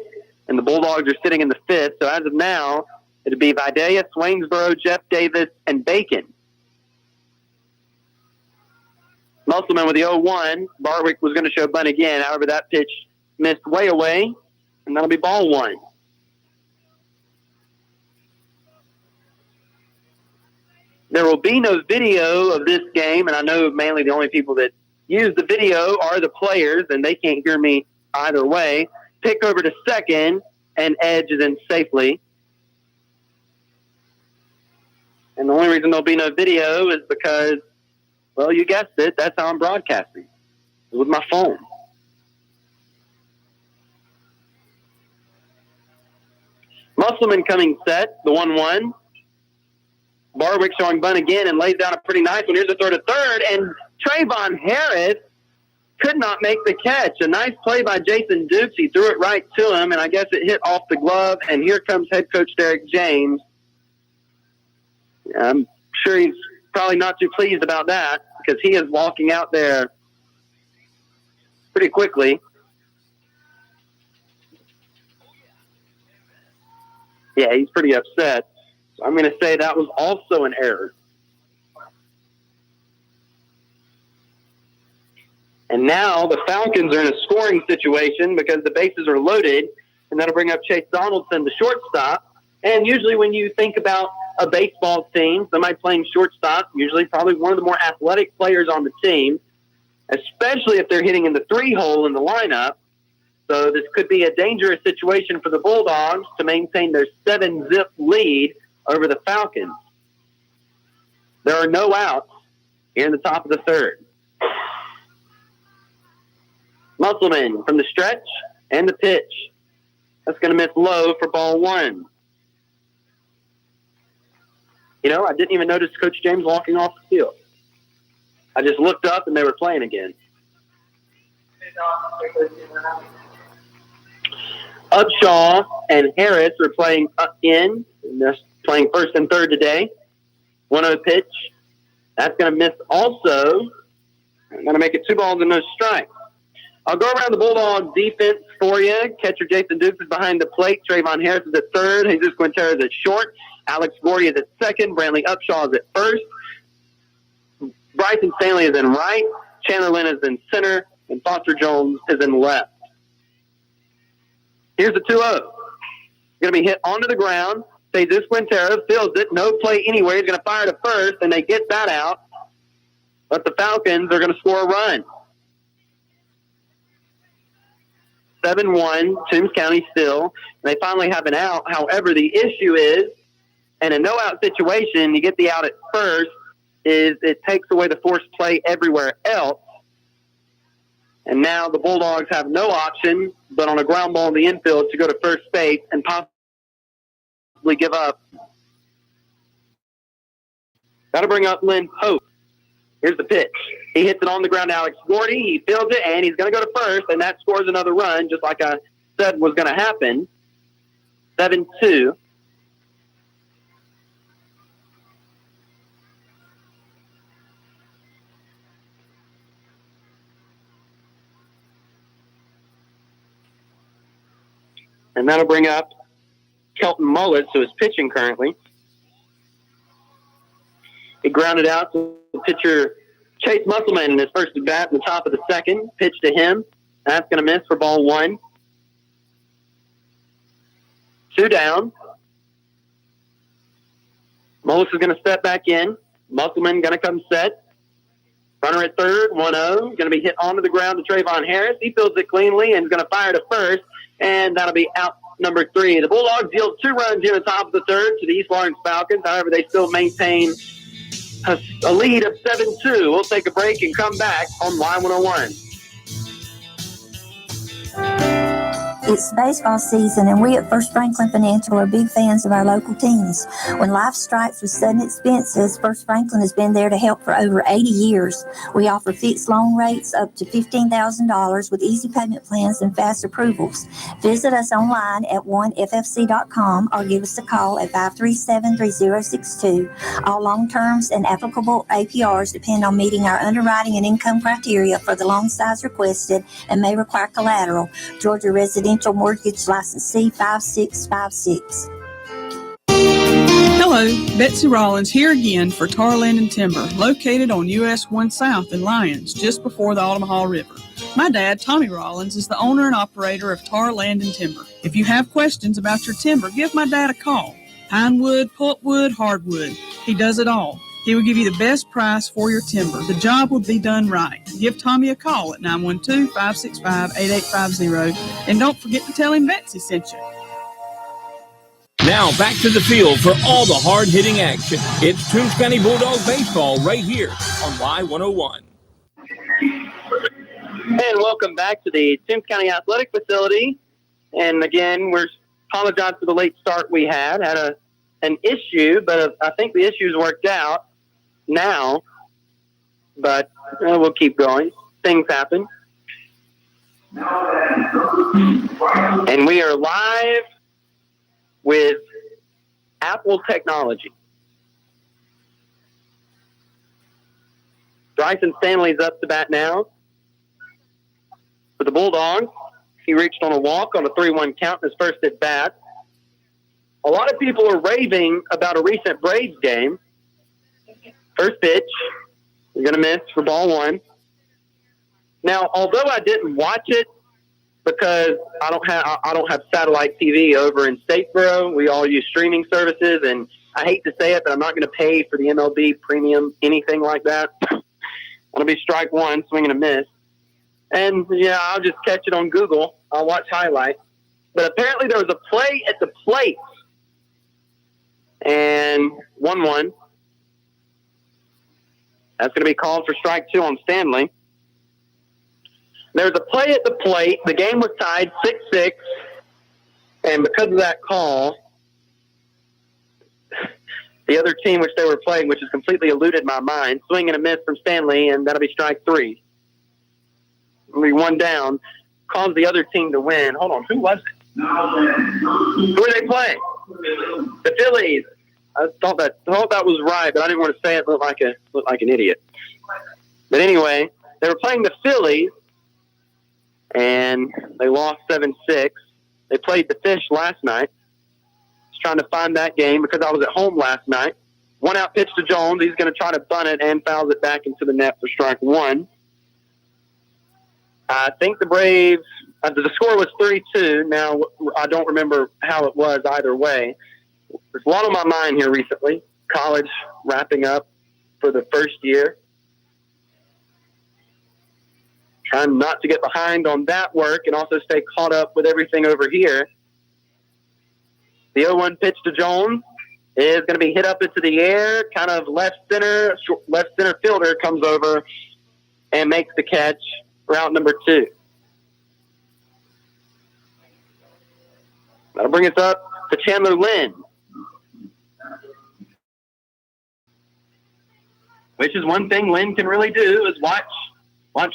and the Bulldogs are sitting in the 5th. So as of now, it'd be Vidalia, Swainsboro, Jeff Davis, and Bacon. Musselman with the 0-1. Barwick was going to show bunt again. However, that pitch missed way away, and that'll be ball 1. There will be no video of this game, and I know mainly the only people that use the video are the players, and they can't hear me either way. Pick over to second, and Edge is in safely. And the only reason there'll be no video is because, well, you guessed it, that's how I'm broadcasting, with my phone. Musselman coming set, the 1-1. Barwick showing bunt again and lays down a pretty nice one. Here's the throw to third, and Trayvon Harris could not make the catch. A nice play by Jason Dukes. He threw it right to him, and I guess it hit off the glove, and here comes head coach Derek James. I'm sure he's probably not too pleased about that because he is walking out there pretty quickly. Yeah, he's pretty upset. So I'm going to say that was also an error. And now the Falcons are in a scoring situation because the bases are loaded, and that'll bring up Chase Donaldson, the shortstop. And usually when you think about a baseball team, somebody playing shortstop, usually probably one of the more athletic players on the team, especially if they're hitting in the 3-hole in the lineup. So this could be a dangerous situation for the Bulldogs to maintain their 7-zip lead over the Falcons. There are no outs here in the top of the third. Musselman from the stretch and the pitch. That's going to miss low for ball 1. You know, I didn't even notice Coach James walking off the field. I just looked up and they were playing again. Upshaw and Harris are playing in. And they're playing first and third today. 1-0 pitch. That's going to miss also. I'm going to make it 2 balls and no strikes. I'll go around the Bulldog defense for you. Catcher Jason Dukes is behind the plate. Trayvon Harris is at third. Jesus Quintero is at short. Alex Gordy is at second. Brantley Upshaw is at first. Bryson Stanley is in right. Chandler Lynn is in center. And Foster Jones is in left. Here's the 2-0. Going to be hit onto the ground. Jesus Quintero fields it. No play anywhere. He's going to fire to first, and they get that out. But the Falcons are going to score a run. 7-1, Toombs County still. They finally have an out. However, the issue is, in a no-out situation, you get the out at first, is it takes away the forced play everywhere else. And now the Bulldogs have no option but on a ground ball in the infield to go to first base and possibly give up. Got to bring up Lynn Pope. Here's the pitch. He hits it on the ground to Alex Gordy. He fields it, and he's going to go to first, and that scores another run, just like I said was going to happen. 7-2. And that'll bring up Kelton Mullins, who is pitching currently. He grounded out to the pitcher Chase Musselman in his first at bat in the top of the second. Pitch to him. That's going to miss for ball 1. 2 down. Mullis is going to step back in. Musselman going to come set. Runner at third, 1-0. Going to be hit onto the ground to Trayvon Harris. He fields it cleanly and is going to fire to first, and that'll be out number 3. The Bulldogs yield 2 runs here in the top of the third to the East Lawrence Falcons. However, they still maintain a lead of 7-2. We'll take a break and come back on Y101. It's baseball season, and we at First Franklin Financial are big fans of our local teams. When life strikes with sudden expenses, First Franklin has been there to help for over 80 years. We offer fixed loan rates up to $15,000 with easy payment plans and fast approvals. Visit us online at oneffc.com or give us a call at 537-3062. All loan terms and applicable APRs depend on meeting our underwriting and income criteria for the loan size requested and may require collateral. Georgia Residential Mortgage License C5656. Hello, Betsy Rollins here again for Tar Land and Timber, located on US 1 South in Lyons, just before the Omaha River. My dad, Tommy Rollins, is the owner and operator of Tar Land and Timber. If you have questions about your timber, give my dad a call. Pine wood, pulpwood, hardwood. He does it all. He will give you the best price for your timber. The job will be done right. Give Tommy a call at 912-565-8850. And don't forget to tell him Betsy sent you. Now back to the field for all the hard-hitting action. It's Toombs County Bulldog Baseball right here on Y101. And welcome back to the Toombs County Athletic Facility. And again, we're apologize for the late start we had. Had an issue, but I think the issue's worked out now. But we'll keep going. Things happen. And we are live with Apple Technology. Bryson Stanley's up to bat now. For the Bulldogs, he reached on a walk on a 3-1 count in his first at bat. A lot of people are raving about a recent Braves game. First pitch, you're going to miss for ball 1. Now, although I didn't watch it because I don't have satellite TV over in Statesboro, we all use streaming services, and I hate to say it, but I'm not going to pay for the MLB premium, anything like that. It'll be strike 1, swing and a miss. And, yeah, I'll just catch it on Google. I'll watch highlights. But apparently there was a play at the plate. And 1-1. That's going to be called for strike 2 on Stanley. There was a play at the plate. The game was tied 6-6. And because of that call, the other team which they were playing, which has completely eluded my mind, swing and a miss from Stanley, and that'll be strike 3. We 1 down, caused the other team to win. Hold on, who was it? Who are they playing? The Phillies. I thought that was right, but I didn't want to say it. Looked like an idiot. But anyway, they were playing the Phillies, and they lost 7-6. They played the Fish last night. I was trying to find that game because I was at home last night. 1-out pitch to Jones. He's going to try to bunt it and fouls it back into the net for strike 1. I think the Braves, the score was 3-2. Now, I don't remember how it was either way. There's a lot on my mind here recently. College wrapping up for the first year. Trying not to get behind on that work and also stay caught up with everything over here. The 0-1 pitch to Jones is going to be hit up into the air. Kind of left center fielder comes over and makes the catch. Route number 2. That'll bring us up to Chandler Lynn, which is one thing Lynn can really do is watch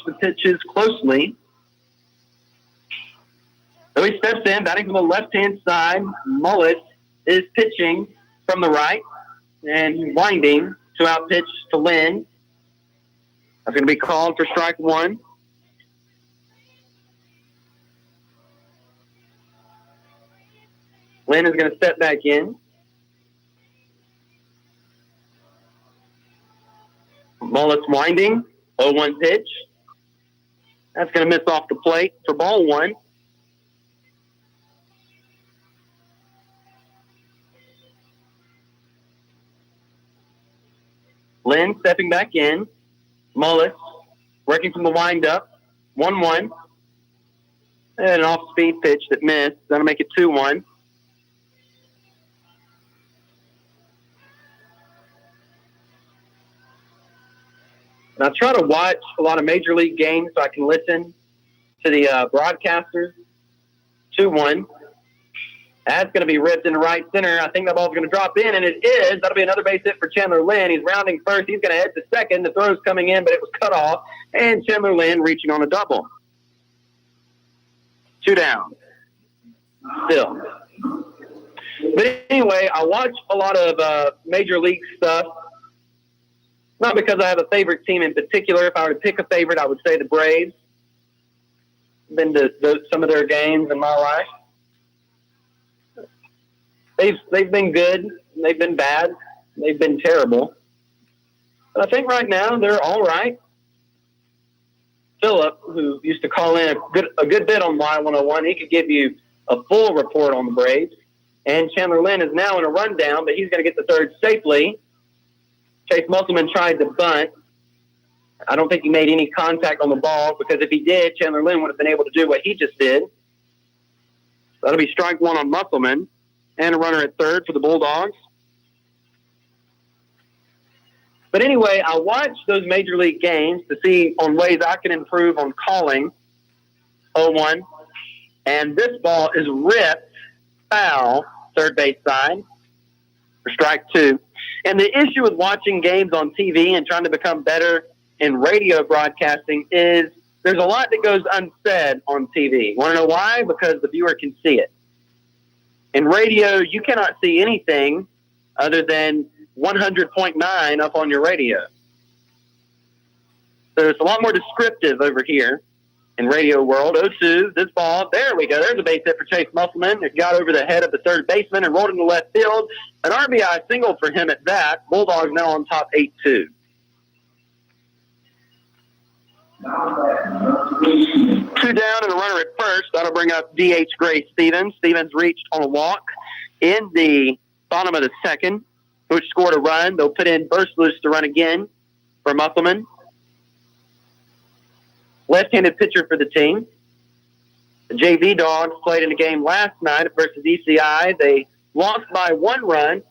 the pitches closely. So he steps in, batting from the left-hand side. Mullis is pitching from the right and winding. 2-out pitch to Lynn. That's going to be called for strike 1. Lynn is going to step back in. Mullis winding. 0-1 pitch. That's going to miss off the plate for ball 1. Lynn stepping back in. Mullis working from the windup. 1-1. And an off-speed pitch that missed. That'll make it 2-1. And I try to watch a lot of Major League games so I can listen to the broadcasters. 2-1. That's going to be ripped into right center. I think that ball's going to drop in, and it is. That'll be another base hit for Chandler Lynn. He's rounding first. He's going to head to second. The throw's coming in, but it was cut off, and Chandler Lynn reaching on a double. 2 down. Still. But anyway, I watch a lot of Major League stuff. Not because I have a favorite team in particular. If I were to pick a favorite, I would say the Braves. Been to some of their games in my life. They've been good. They've been bad. They've been terrible. But I think right now they're all right. Philip, who used to call in a good bit on Y101, he could give you a full report on the Braves. And Chandler Lynn is now in a rundown, but he's going to get the third safely. Chase Musselman tried to bunt. I don't think he made any contact on the ball, because if he did, Chandler Lynn would have been able to do what he just did. That'll be strike 1 on Musselman. And a runner at third for the Bulldogs. But anyway, I watch those Major League games to see on ways I can improve on calling. 0-1. And this ball is ripped foul, third base side, for strike 2. And the issue with watching games on TV and trying to become better in radio broadcasting is there's a lot that goes unsaid on TV. Want to know why? Because the viewer can see it. In radio, you cannot see anything other than 100.9 up on your radio. So it's a lot more descriptive over here in radio world. 0-2, this ball, there we go. There's a base hit for Chase Musselman. It got over the head of the third baseman and rolled into left field. An RBI single for him at that. Bulldogs now on top 8-2. 2 down and a runner at first. That'll bring up DH Gray Stevens. Stevens reached on a walk in the bottom of the second, which scored a run. They'll put in Burslus to run again for Musselman. Left-handed pitcher for the team. The JV Dogs played in a game last night versus ECI. They lost by 1 run.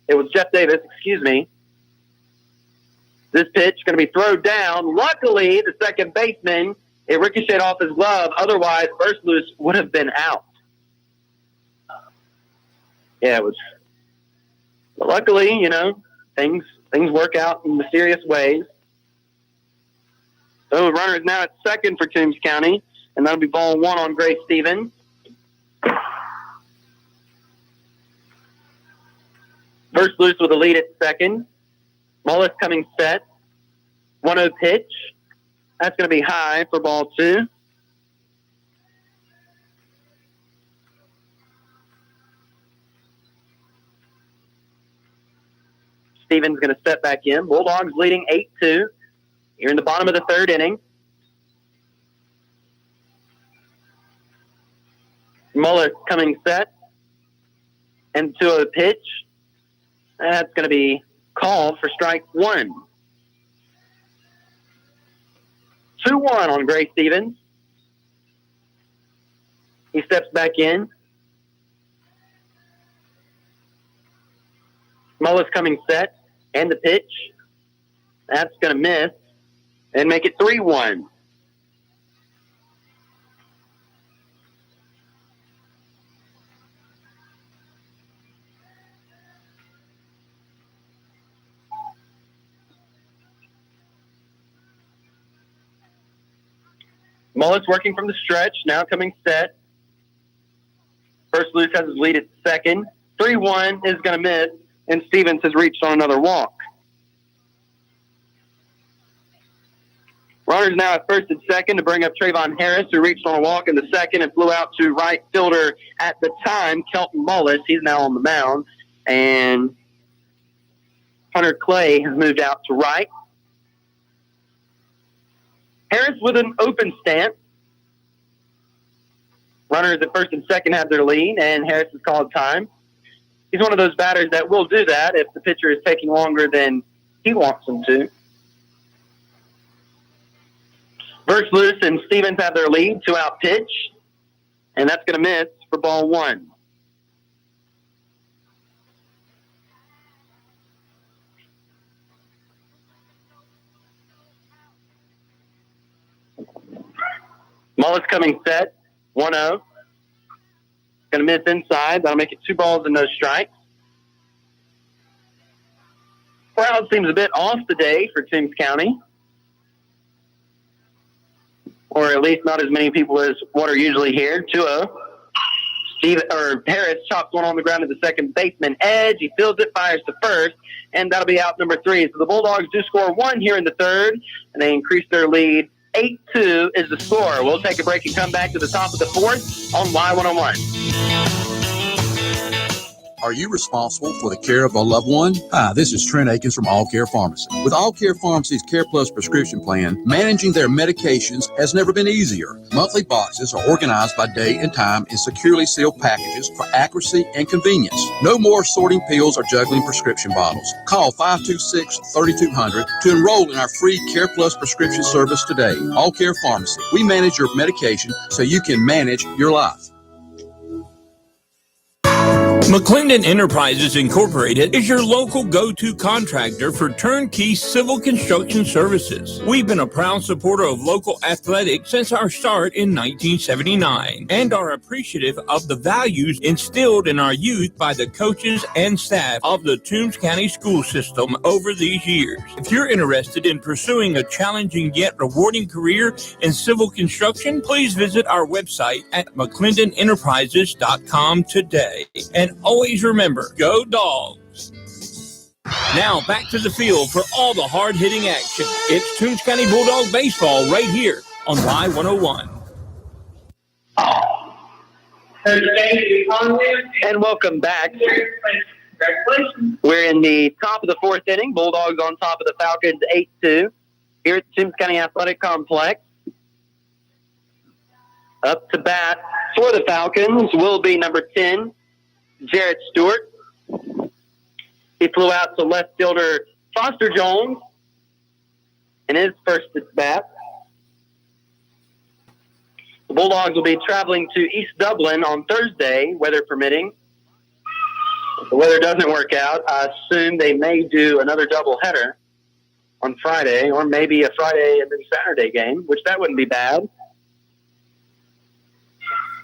It was Jeff Davis, excuse me. This pitch going to be thrown down. Luckily, the second baseman, it ricocheted off his glove. Otherwise, Burslus would have been out. Yeah, it was. But luckily, things work out in mysterious ways. So the runner is now at second for Toombs County, and that'll be ball 1 on Gray Stevens. Burslus with a lead at second. Mullis coming set. 1-0 pitch. That's going to be high for ball 2. Stevens going to step back in. Bulldogs leading 8-2. You're in the bottom of the third inning. Mullis coming set. And 2-0 pitch. That's going to be called for strike 1. 2-1 on Gray Stevens. He steps back in. Mullis coming set. And the pitch. That's going to miss. And make it 3-1. Mullis working from the stretch, now coming set. Burslus has his lead at second. 3-1 is going to miss, and Stevens has reached on another walk. Runners now at first and second to bring up Trayvon Harris, who reached on a walk in the second and flew out to right fielder at the time, Kelton Mullis. He's now on the mound. And Hunter Clay has moved out to right. Harris with an open stance. Runners at first and second have their lead, and Harris has called time. He's one of those batters that will do that if the pitcher is taking longer than he wants him to. Verse loose and Stevens have their lead. 2-out pitch. And that's going to miss for ball one. Mullet's coming set. 1-0. Going to miss inside. That'll make it 2 balls and no strikes. Crowd seems a bit off today for Toombs County. Or at least not as many people as what are usually here. 2-0. Harris chops one on the ground to the second baseman edge. He fields it, fires to first, and that'll be out number 3. So the Bulldogs do score 1 here in the third, and they increase their lead. 8-2 is the score. We'll take a break and come back to the top of the fourth on Y101. Are you responsible for the care of a loved one? Hi, this is Trent Akins from All Care Pharmacy. With All Care Pharmacy's Care Plus prescription plan, managing their medications has never been easier. Monthly boxes are organized by date and time in securely sealed packages for accuracy and convenience. No more sorting pills or juggling prescription bottles. Call 526-3200 to enroll in our free Care Plus prescription service today. All Care Pharmacy. We manage your medication so you can manage your life. McClendon Enterprises Incorporated is your local go-to contractor for turnkey civil construction services. We've been a proud supporter of local athletics since our start in 1979 and are appreciative of the values instilled in our youth by the coaches and staff of the Toombs County school system over these years. If you're interested in pursuing a challenging yet rewarding career in civil construction, please visit our website at McClendenEnterprises.com today. And always remember, go Dogs! Now back to the field for all the hard-hitting action. It's Toombs County Bulldog Baseball right here on Y101. And welcome back. We're in the top of the fourth inning. Bulldogs on top of the Falcons 8-2 here at the Toombs County Athletic Complex. Up to bat for the Falcons will be number 10, Jarrett Stewart. He flew out to left fielder Foster Jones in his first at bat. The Bulldogs will be traveling to East Dublin on Thursday, weather permitting. If the weather doesn't work out, I assume they may do another doubleheader on Friday, or maybe a Friday and then Saturday game, which that wouldn't be bad.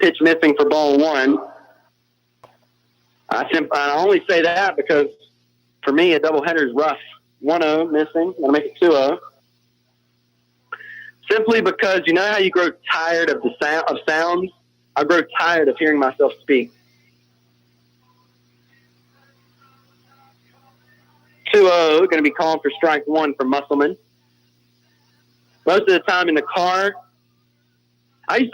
Pitch missing for ball one. I only say that because, for me, a doubleheader is rough. 1-0 missing. I'm going to make it 2-0. Simply because you know how you grow tired of the sounds? I grow tired of hearing myself speak. 2-0, going to be called for strike one for Musselman. Most of the time in the car, a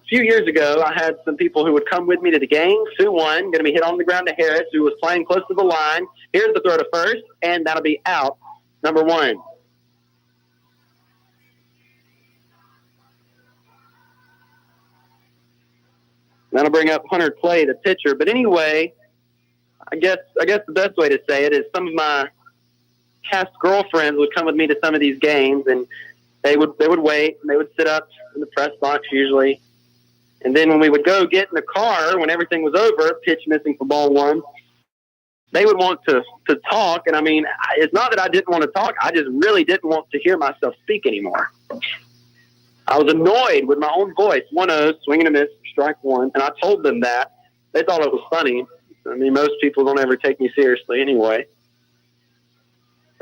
few years ago, I had some people who would come with me to the game. 2-1, going to be hit on the ground to Harris, who was playing close to the line. Here's the throw to first, and that'll be out, number 1. That'll bring up Hunter Clay, the pitcher. But anyway, I guess the best way to say it is some of my past girlfriends would come with me to some of these games, and they would wait, and they would sit up in the press box usually. And then when we would go get in the car, when everything was over, pitch missing for ball one, they would want to talk. And I mean, it's not that I didn't want to talk. I just really didn't want to hear myself speak anymore. I was annoyed with my own voice. 1-0, swinging a miss, strike one. And I told them that. They thought it was funny. I mean, most people don't ever take me seriously anyway.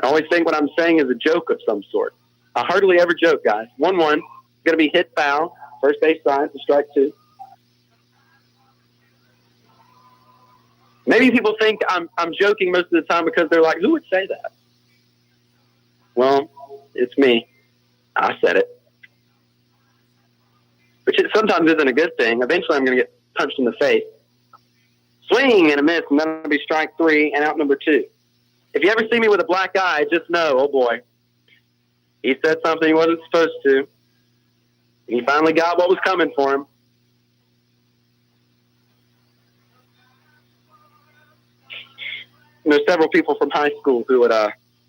I always think what I'm saying is a joke of some sort. I hardly ever joke, guys. 1-1. Going to be hit foul. First base side for strike two. Maybe people think I'm joking most of the time because they're like, who would say that? Well, it's me. I said it. Which sometimes isn't a good thing. Eventually I'm going to get punched in the face. Swing and a miss, and that'll be strike three and out number two. If you ever see me with a black eye, just know, oh boy, he said something he wasn't supposed to. He finally got what was coming for him. And there's several people from high school who would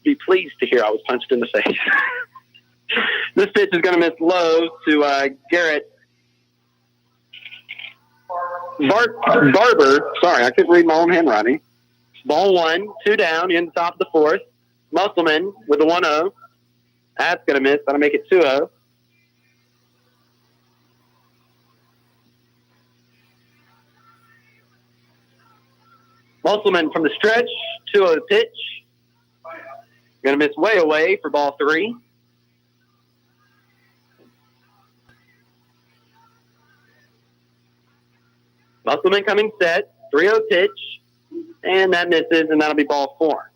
be pleased to hear I was punched in the face. This pitch is going to miss low to Garrett Barber. Sorry, I couldn't read my own handwriting. Ball 1, 2 down, in the top of the fourth. Musselman with the 1-0. That's going to miss. That'll make it 2-0. Musselman from the stretch, 2-0 pitch. Going to miss way away for ball 3. Musselman coming set, 3-0 pitch, and that misses, and that'll be ball 4.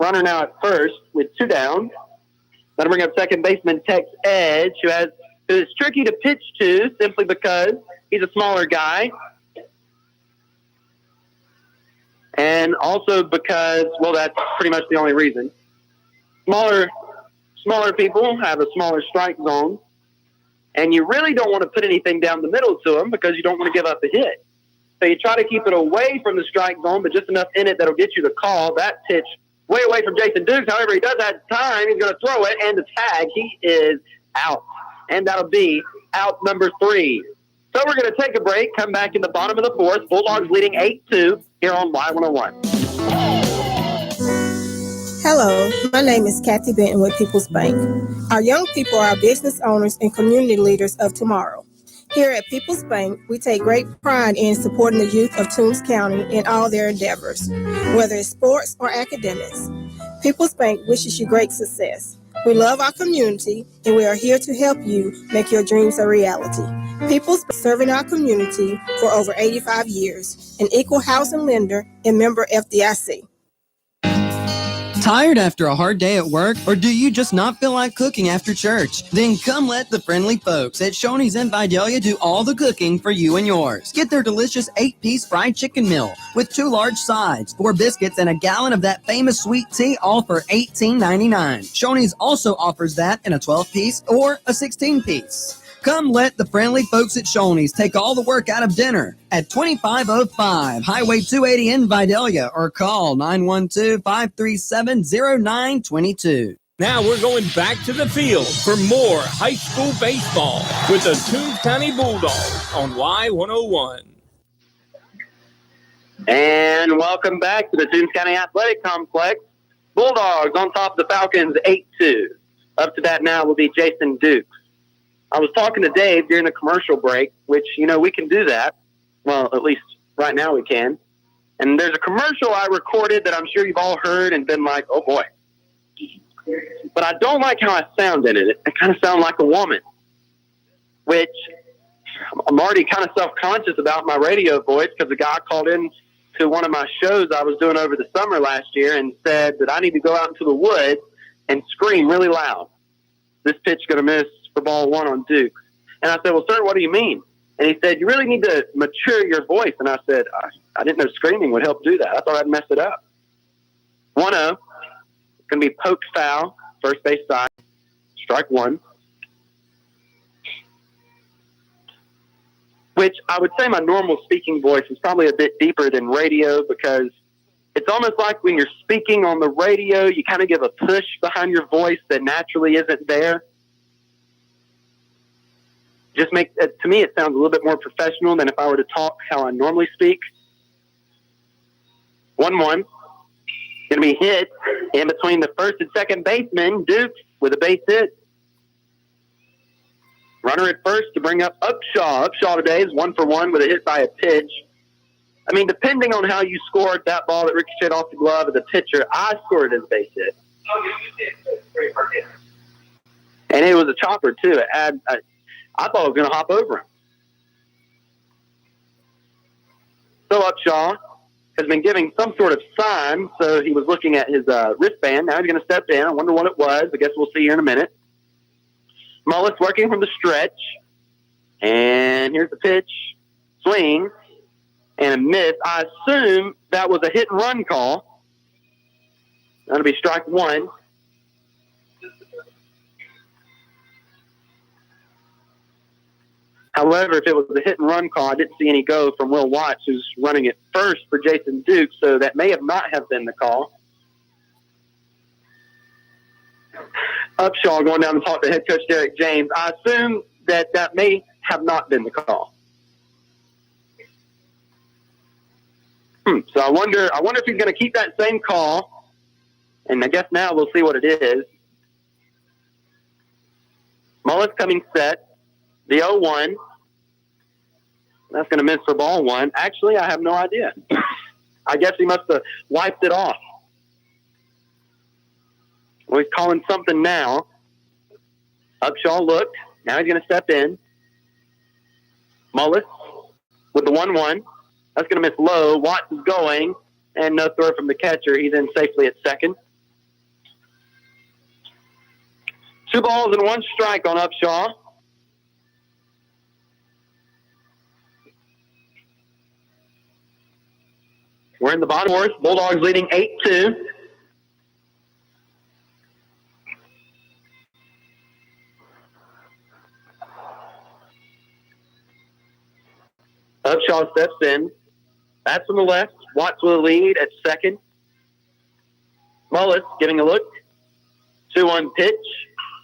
Runner now at first with 2 down. That'll bring up second baseman Tex Edge, who is tricky to pitch to simply because he's a smaller guy. And also because, well, that's pretty much the only reason. Smaller people have a smaller strike zone, and you really don't want to put anything down the middle to them because you don't want to give up the hit. So you try to keep it away from the strike zone, but just enough in it that'll get you the call. That pitch way away from Jason Dukes. However, he does have time. He's going to throw it, and the tag, he is out. And that'll be out number 3. So we're going to take a break, come back in the bottom of the fourth. Bulldogs leading 8-2 here on Y101. Hello, my name is Kathy Benton with People's Bank. Our young people are our business owners and community leaders of tomorrow. Here at People's Bank, we take great pride in supporting the youth of Toombs County in all their endeavors, whether it's sports or academics. People's Bank wishes you great success. We love our community, and we are here to help you make your dreams a reality. People's Bank, serving our community for over 85 years, an equal housing lender and member FDIC. Tired after a hard day at work? Or do you just not feel like cooking after church? Then come let the friendly folks at Shoney's in Vidalia do all the cooking for you and yours. Get their delicious 8-piece fried chicken meal with 2 large sides, 4 biscuits, and a gallon of that famous sweet tea, all for $18.99. Shoney's also offers that in a 12-piece or a 16-piece. Come let the friendly folks at Shoney's take all the work out of dinner at 2505 Highway 280 in Vidalia or call 912-537-0922. Now we're going back to the field for more high school baseball with the Toombs County Bulldogs on Y101. And welcome back to the Toombs County Athletic Complex. Bulldogs on top of the Falcons 8-2. Up to bat now will be Jason Dukes. I was talking to Dave during the commercial break, which, we can do that. Well, at least right now we can. And there's a commercial I recorded that I'm sure you've all heard and been like, oh boy. But I don't like how I sound in it. I kind of sound like a woman, which I'm already kind of self-conscious about my radio voice because the guy called in to one of my shows I was doing over the summer last year and said that I need to go out into the woods and scream really loud. This pitch is going to miss for ball 1 on Dukes. And I said, well, sir, what do you mean? And he said, you really need to mature your voice. And I said, I didn't know screaming would help do that. I thought I'd mess it up. 1-0. Going to be poked foul, first base side, strike 1. Which I would say my normal speaking voice is probably a bit deeper than radio because it's almost like when you're speaking on the radio, you kind of give a push behind your voice that naturally isn't there. To me, it sounds a little bit more professional than if I were to talk how I normally speak. 1-1. Going to be hit in between the first and second baseman, Dukes, with a base hit. Runner at first to bring up Upshaw. Upshaw today is 1 for 1 with a hit by a pitch. I mean, depending on how you scored that ball that ricocheted off the glove of the pitcher, I scored it as a base hit. And it was a chopper, too. I thought I was going to hop over him. So Upshaw has been giving some sort of sign, so he was looking at his wristband. Now he's going to step in. I wonder what it was. I guess we'll see here in a minute. Mullis working from the stretch. And here's the pitch. Swing. And a miss. I assume that was a hit-and-run call. That'll be strike 1. However, if it was a hit-and-run call, I didn't see any go from Will Watts, who's running it first for Jason Duke, so that may have not have been the call. Upshaw going down to talk to head coach Derek James. I assume that may have not been the call. So I wonder if he's going to keep that same call. And I guess now we'll see what it is. Mullis coming set. The 0-1. That's going to miss for ball one. Actually, I have no idea. I guess he must have wiped it off. Well, he's calling something now. Upshaw looked. Now he's going to step in. Mullis with the 1-1. That's going to miss low. Watts is going. And no throw from the catcher. He's in safely at second. 2 balls and 1 strike on Upshaw. We're in the bottom fourth. Bulldogs leading 8-2. Upshaw steps in. Bats on the left. Watts with a lead at second. Mullis giving a look. 2-1 pitch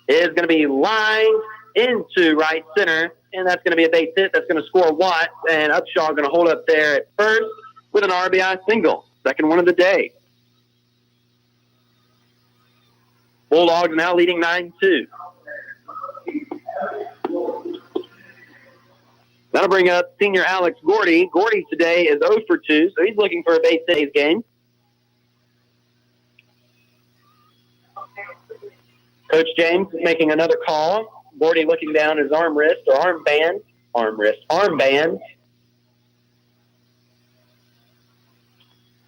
is going to be lined into right center, and that's going to be a base hit. That's going to score Watts, and Upshaw going to hold up there at first with an RBI single. Second one of the day. Bulldogs now leading 9-2. That'll bring up senior Alex Gordy. Gordy today is 0 for 2, so he's looking for a base hit in his game. Coach James is making another call. Gordy looking down his armband.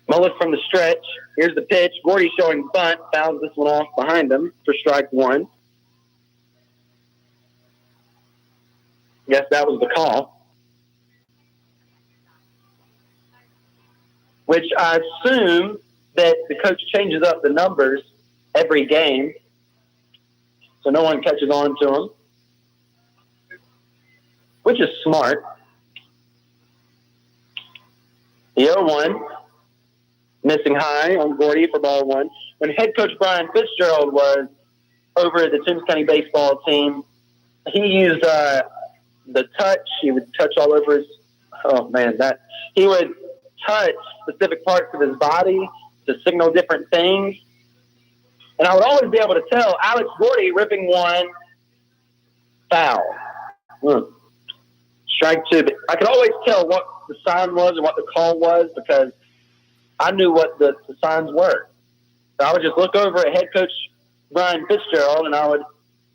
Mullis from the stretch. Here's the pitch. Gordy showing bunt. Fouls this one off behind him for strike one. Guess that was the call. Which I assume that the coach changes up the numbers every game so no one catches on to him, which is smart. The 0-1, missing high on Gordy for ball one. When head coach Brian Fitzgerald was over at the Toombs County baseball team, he used the touch. He would touch all over his, he would touch specific parts of his body to signal different things. And I would always be able to tell Alex Gordy ripping one, foul. Strike two. But I could always tell what the sign was and what the call was because I knew what the signs were. So I would just look over at head coach Brian Fitzgerald and I would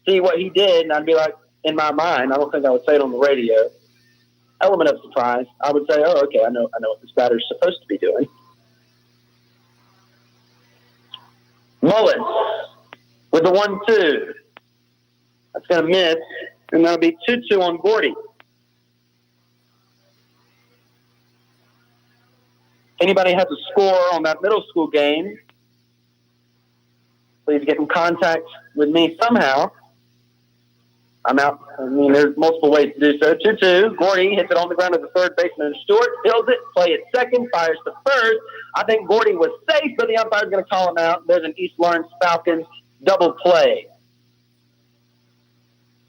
see what he did and I'd be like, in my mind, I don't think I would say it on the radio. Element of surprise. I would say, oh, okay, I know what this batter's supposed to be doing. Mullis with the 1-2. That's going to miss, and that'll be 2-2 on Gordy. Anybody has a score on that middle school game, please get in contact with me somehow. I'm out. There's multiple ways to do so. 2-2. Gordy hits it on the ground at the third baseman. Stewart fields it, play at second, fires to first. I think Gordy was safe, but the umpire's going to call him out. There's an East Lawrence Falcons double play.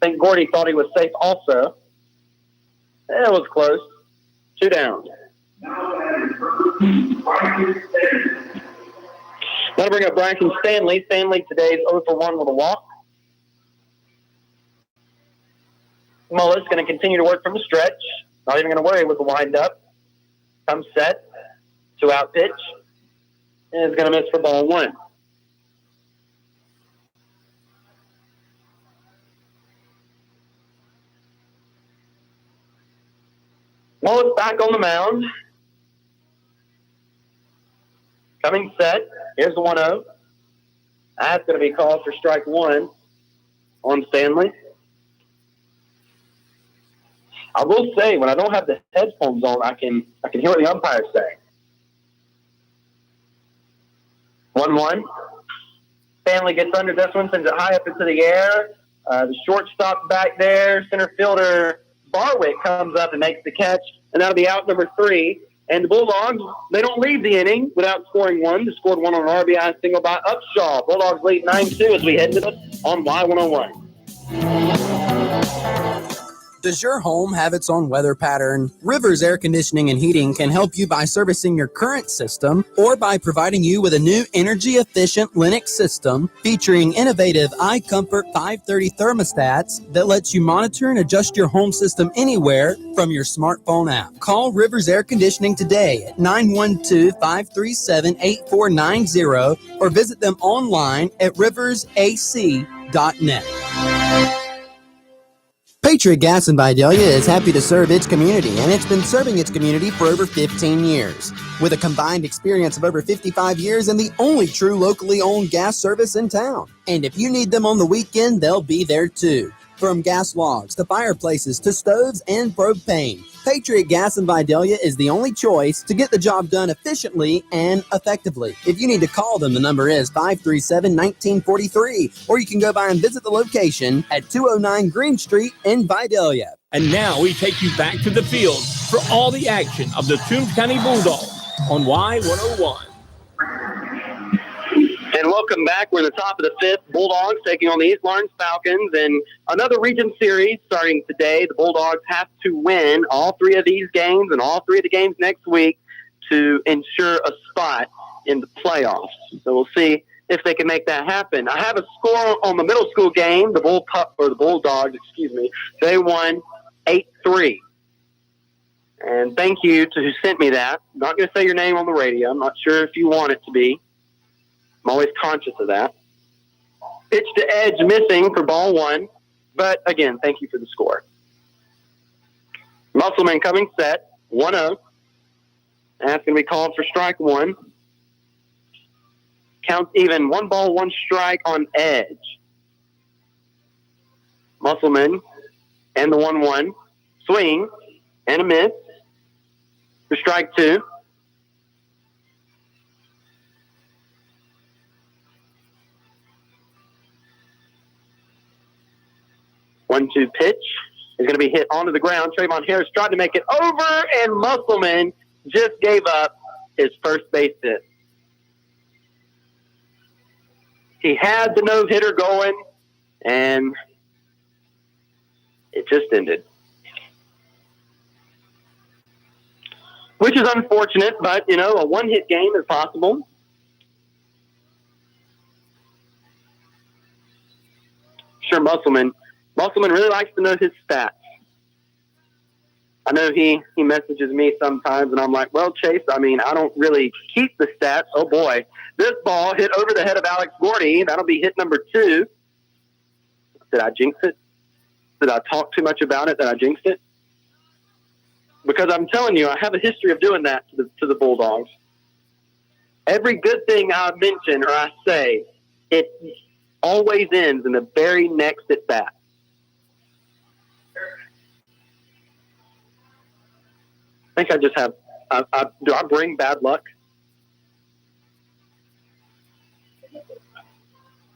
I think Gordy thought he was safe also. It was close. 2 down. That'll bring up Bryson Stanley. Stanley today is 0 for 1 with a walk. Mullis going to continue to work from the stretch. Not even going to worry with the windup. Comes set. 2-out pitch. And is going to miss for ball one. Mullis back on the mound. Coming set. Here's the 1-0. That's going to be called for strike one on Stanley. I will say, when I don't have the headphones on, I can hear what the umpire's saying. 1-1. Stanley gets under this one, sends it high up into the air. The shortstop back there, center fielder Barwick comes up and makes the catch, and that'll be out number 3. And the Bulldogs, they don't leave the inning without scoring one. They scored one on an RBI single by Upshaw. Bulldogs lead 9-2 as we head into the on Y101. Does your home have its own weather pattern? Rivers Air Conditioning and Heating can help you by servicing your current system or by providing you with a new energy-efficient Linux system featuring innovative iComfort 530 thermostats that lets you monitor and adjust your home system anywhere from your smartphone app. Call Rivers Air Conditioning today at 912-537-8490 or visit them online at riversac.net. Patriot Gas in Vidalia is happy to serve its community, and it's been serving its community for over 15 years. With a combined experience of over 55 years and the only true locally owned gas service in town. And if you need them on the weekend, they'll be there too. From gas logs to fireplaces to stoves and propane, Patriot Gas in Vidalia is the only choice to get the job done efficiently and effectively. If you need to call them, the number is 537-1943, or you can go by and visit the location at 209 Green Street in Vidalia. And now we take you back to the field for all the action of the Toombs County Bulldogs on Y101. And welcome back. We're in the top of the fifth. Bulldogs taking on the East Lawrence Falcons in another region series starting today. The Bulldogs have to win all three of these games and all three of the games next week to ensure a spot in the playoffs. So we'll see if they can make that happen. I have a score on the middle school game. The Bulldogs, they won 8-3. And thank you to who sent me that. I'm not going to say your name on the radio. I'm not sure if you want it to be. I'm always conscious of that. Pitch to edge missing for ball one. But, again, thank you for the score. Musselman coming set, 1-0. That's going to be called for strike one. Counts even, 1 ball, 1 strike on edge. Musselman and the 1-1. Swing and a miss for strike two. 1-2 pitch is going to be hit onto the ground. Trayvon Harris tried to make it over, and Musselman just gave up his first base hit. He had the no-hitter going, and it just ended. Which is unfortunate, but, a one-hit game is possible. Sure, Musselman really likes to know his stats. I know he messages me sometimes, and I'm like, well, Chase, I don't really keep the stats. Oh, boy. This ball hit over the head of Alex Gordy. That'll be hit number 2. Did I jinx it? Did I talk too much about it that I jinxed it? Because I'm telling you, I have a history of doing that to the Bulldogs. Every good thing I mention or I say, it always ends in the very next at bat. I think I just have, do I bring bad luck?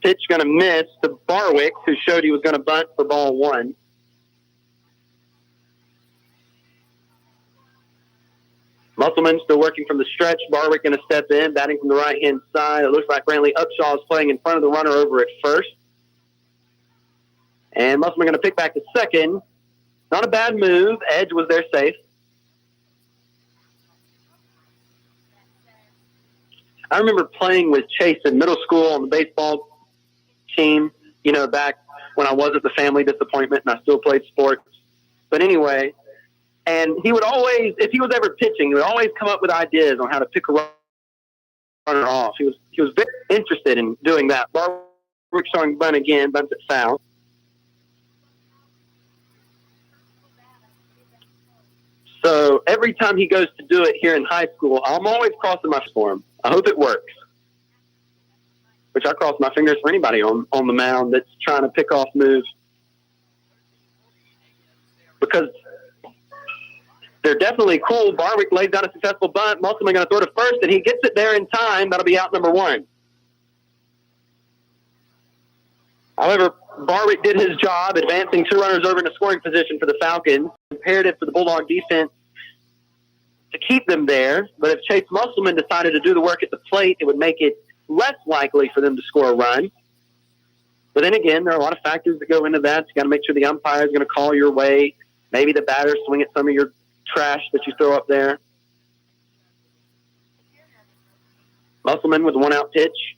Pitch going to miss to Barwick, who showed he was going to bunt for ball one. Musselman still working from the stretch. Barwick going to step in, batting from the right-hand side. It looks like Brantley Upshaw is playing in front of the runner over at first. And Musselman going to pick back to second. Not a bad move. Edge was there safe. I remember playing with Chase in middle school on the baseball team, back when I was at the family disappointment and I still played sports. But anyway, and he would always, if he was ever pitching, he would always come up with ideas on how to pick a runner off. He was very interested in doing that. Barwick showing bunt again, bunts it foul. So every time he goes to do it here in high school, I'm always crossing my fingers for him. I hope it works. Which I cross my fingers for anybody on the mound that's trying to pick off moves. Because they're definitely cool. Barwick lays down a successful bunt. Musselman going to throw to first, and he gets it there in time. That'll be out number 1. However, Barwick did his job, advancing 2 runners over into scoring position for the Falcons. Imperative for the Bulldog defense to keep them there. But if Chase Musselman decided to do the work at the plate, it would make it less likely for them to score a run. But then again, there are a lot of factors that go into that. You got to make sure the umpire is going to call your way. Maybe the batter swing at some of your trash that you throw up there. Musselman with a 1-out pitch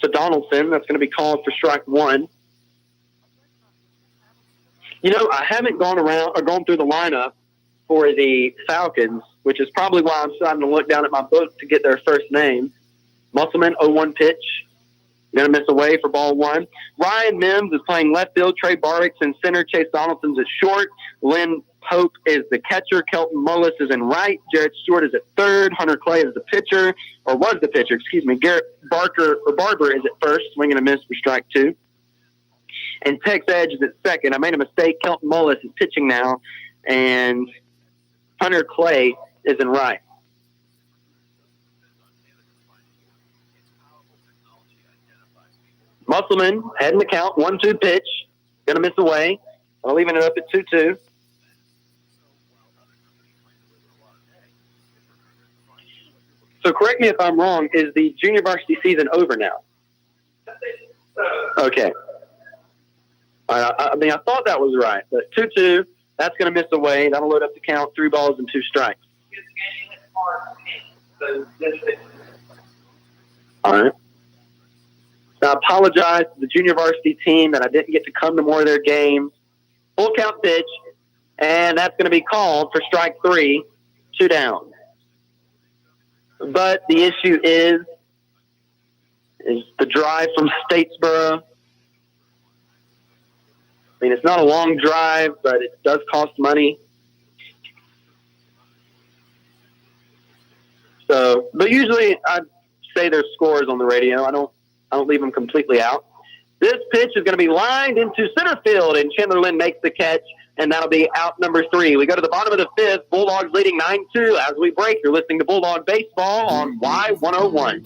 to Donaldson. That's going to be called for strike one. You know, I haven't gone through the lineup for the Falcons, which is probably why I'm starting to look down at my book to get their first name. Musselman, 0-1 pitch. Going to miss away for ball one. Ryan Mims is playing left field. Trey Barwick's in center. Chase Donaldson's at short. Lynn Pope is the catcher. Kelton Mullis is in right. Jarrett Stewart is at third. Hunter Clay is the pitcher, or was the pitcher, excuse me. Garrett Barber is at first, swinging a miss for strike two. And Tex Edge is at second. I made a mistake. Kelton Mullis is pitching now, and Hunter Clay is in right. Musselman heading the count, 1-2 pitch. Going to miss away. Leaving it up at 2-2. So correct me if I'm wrong. Is the junior varsity season over now? Okay. I mean, I thought that was right. But 2-2, that's going to miss away. That'll load up the count, 3 balls and 2 strikes. All right. I apologize to the junior varsity team that I didn't get to come to more of their games. Full count pitch, and that's going to be called for strike 3, 2 down. But the issue is the drive from Statesboro. I mean, it's not a long drive, but it does cost money. So, but usually I say their scores on the radio. I don't leave them completely out. This pitch is going to be lined into center field, and Chandler Lynn makes the catch, and that'll be out number 3. We go to the bottom of the 5th. Bulldogs leading 9-2. As we break, you're listening to Bulldog Baseball on Y101.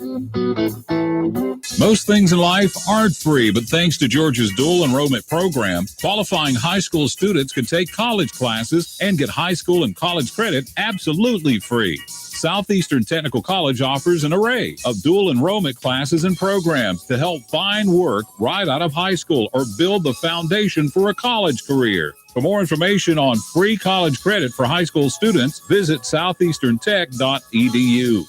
Most things in life aren't free, but thanks to Georgia's dual enrollment program, qualifying high school students can take college classes and get high school and college credit absolutely free. Southeastern Technical College offers an array of dual enrollment classes and programs to help find work right out of high school or build the foundation for a college career. For more information on free college credit for high school students, visit southeasterntech.edu.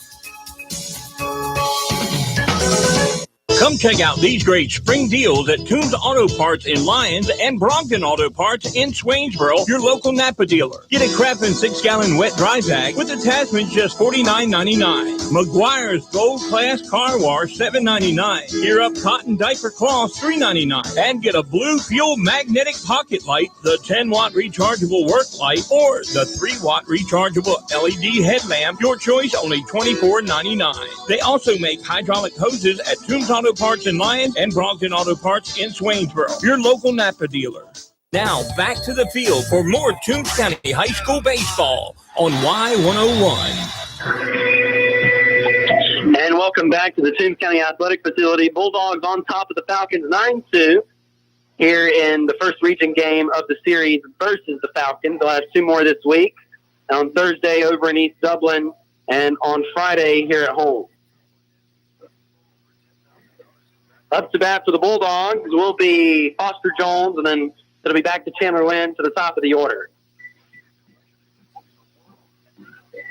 Come check out these great spring deals at Toombs Auto Parts in Lyons and Brockton Auto Parts in Swainsboro, your local Napa dealer. Get a Craftsman 6-gallon wet dry bag with attachments just $49.99. McGuire's Gold Class Car Wash $7.99. Gear Up Cotton Diaper Cloths $3.99. And get a Blue Fuel Magnetic Pocket Light, the 10-watt rechargeable work light, or the 3-watt rechargeable LED headlamp. Your choice, only $24.99. They also make hydraulic hoses at Toombs Auto Parts in Lyons and Brockton Auto Parts in Swainsboro, your local Napa dealer. Now back to the field for more Toombs County High School baseball on Y101. And welcome back to the Toombs County Athletic Facility. Bulldogs on top of the Falcons 9-2 here in the first region game of the series versus the Falcons. They'll have 2 more this week, on Thursday over in East Dublin and on Friday here at home. Up to bat for the Bulldogs will be Foster Jones, and then it'll be back to Chandler Lynn to the top of the order.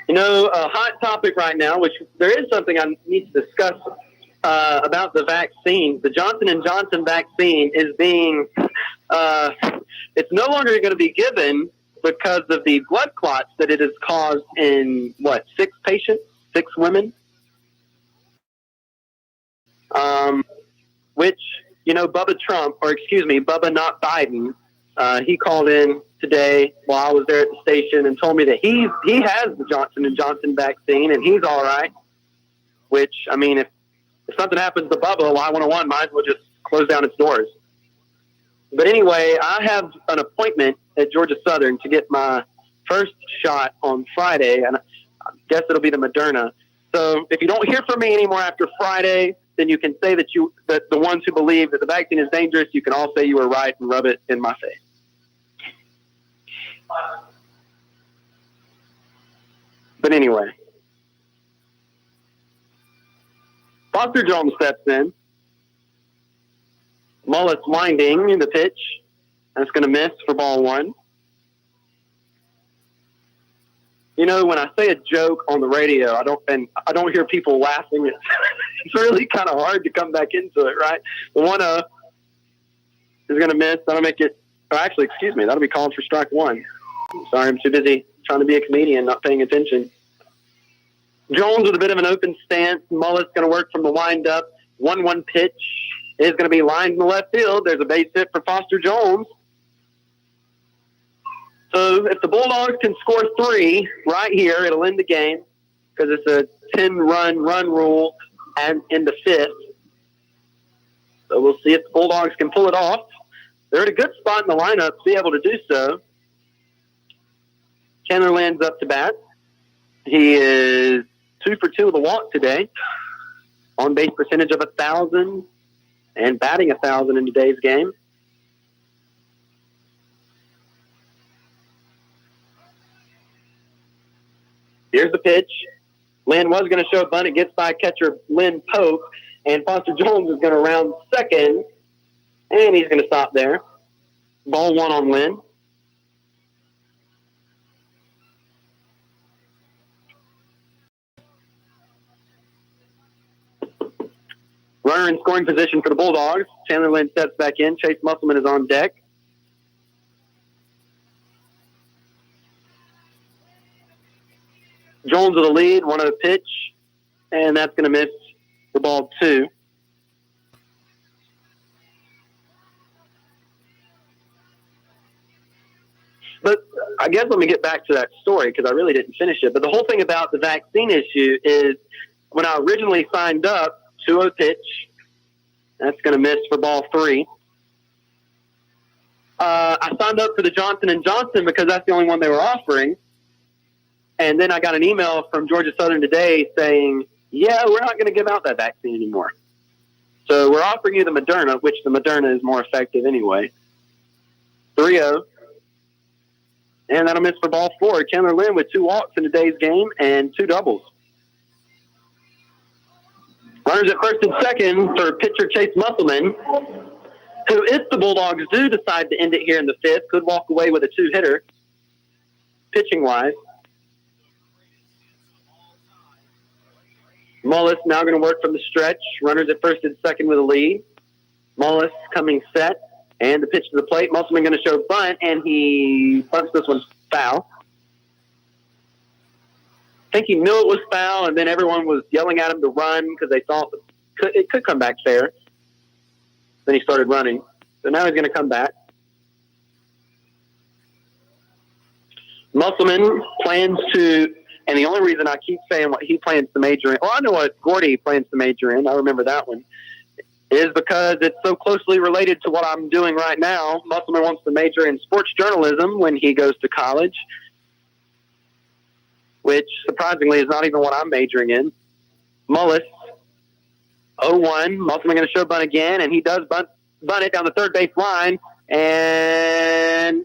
You know, a hot topic right now, which there is something I need to discuss about the vaccine. The Johnson & Johnson vaccine is being, it's no longer going to be given because of the blood clots that it has caused in, 6 patients, 6 women? Which, you know, Bubba not Biden, he called in today while I was there at the station and told me that he has the Johnson & Johnson vaccine and he's all right. Which, I mean, if something happens to Bubba, Y101 might as well just close down its doors. But anyway, I have an appointment at Georgia Southern to get my first shot on Friday, and I guess it'll be the Moderna. So if you don't hear from me anymore after Friday, then you can say that the ones who believe that the vaccine is dangerous, you can all say you were right and rub it in my face. But anyway, Foster Jones steps in. Mullis winding the pitch. That's going to miss for ball one. You know, when I say a joke on the radio, I don't hear people laughing. It's really kind of hard to come back into it, right? The 1-0 is going to miss. That'll make it. Oh, actually, excuse me. That'll be called for strike one. Sorry, I'm too busy trying to be a comedian, not paying attention. Jones with a bit of an open stance. Mullis going to work from the windup. 1-1 pitch is going to be lined in the left field. There's a base hit for Foster Jones. So if the Bulldogs can score 3 right here, it'll end the game because it's a 10-run rule and in the 5th. So we'll see if the Bulldogs can pull it off. They're at a good spot in the lineup to be able to do so. Chandler Lynn's up to bat. He is 2 for 2 with a walk today. On base percentage of 1,000 and batting 1,000 in today's game. Here's the pitch. Lynn was going to show a bunt. It gets by catcher Lynn Pope, and Foster Jones is going to round second, and he's going to stop there. Ball one on Lynn. Runner in scoring position for the Bulldogs. Chandler Lynn steps back in. Chase Musselman is on deck. Jones with the lead, 1-0 pitch, and that's going to miss the ball 2. But I guess let me get back to that story because I really didn't finish it. But the whole thing about the vaccine issue is when I originally signed up, 2-0 pitch, that's going to miss for ball 3. I signed up for the Johnson & Johnson because that's the only one they were offering. And then I got an email from Georgia Southern today saying, yeah, we're not going to give out that vaccine anymore. So we're offering you the Moderna, which the Moderna is more effective anyway. 3-0. And that'll miss for ball 4. Chandler Lynn with 2 walks in today's game and 2 doubles. Runners at first and second for pitcher Chase Musselman, who, if the Bulldogs do decide to end it here in the 5th, could walk away with a 2-hitter, pitching-wise. Mullis now going to work from the stretch. Runners at first and second with a lead. Mullis coming set. And the pitch to the plate. Musselman going to show bunt, and he bunts this one foul. I think he knew it was foul, and then everyone was yelling at him to run because they thought it could come back fair. Then he started running. So now he's going to come back. Musselman plans to... And the only reason I keep saying what he plans to major in, I know what Gordy plans to major in, I remember that one, is because it's so closely related to what I'm doing right now. Musselman wants to major in sports journalism when he goes to college, which surprisingly is not even what I'm majoring in. Mullis, 0-1. Musselman going to show bunt again, and he does bunt it down the third base line, and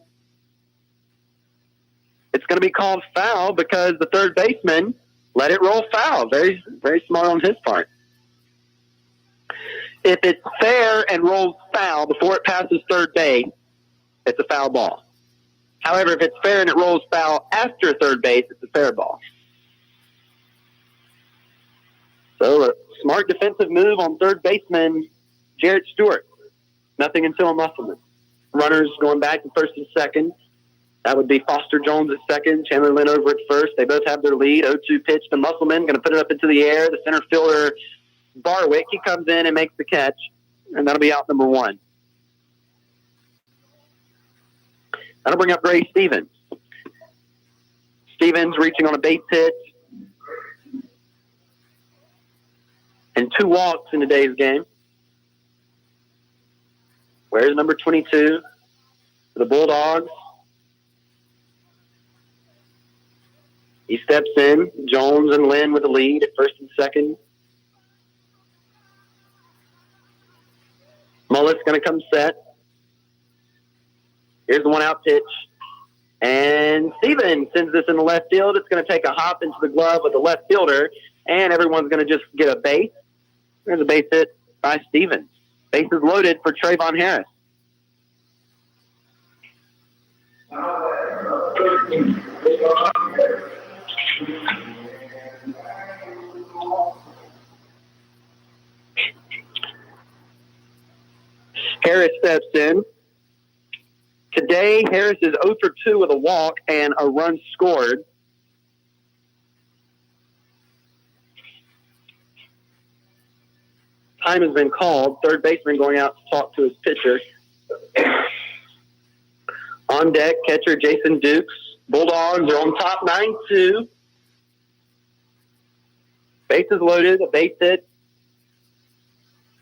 it's going to be called foul because the third baseman let it roll foul. Very, very smart on his part. If it's fair and rolls foul before it passes third base, it's a foul ball. However, if it's fair and it rolls foul after third base, it's a fair ball. So a smart defensive move on third baseman Jarrett Stewart. Nothing until Musselman. Runners going back to first and second. That would be Foster Jones at second, Chandler Lynn over at first. They both have their lead. 0-2 pitch to Musselman. Going to put it up into the air. The center fielder, Barwick, he comes in and makes the catch. And that'll be out number 1. That'll bring up Gray Stevens. Stevens reaching on a base hit. And 2 walks in today's game. Where's number 22 for the Bulldogs? He steps in. Jones and Lynn with the lead at first and second. Mullis going to come set. Here's the 1-out pitch. And Steven sends this in the left field. It's going to take a hop into the glove of the left fielder, and everyone's going to just get a base. There's a base hit by Steven. Bases loaded for Trayvon Harris. Harris steps in. Today, Harris is 0 for 2 with a walk and a run scored. Time has been called. Third baseman going out to talk to his pitcher. On deck, catcher Jason Dukes. Bulldogs are on top 9-2. Bases loaded, a base hit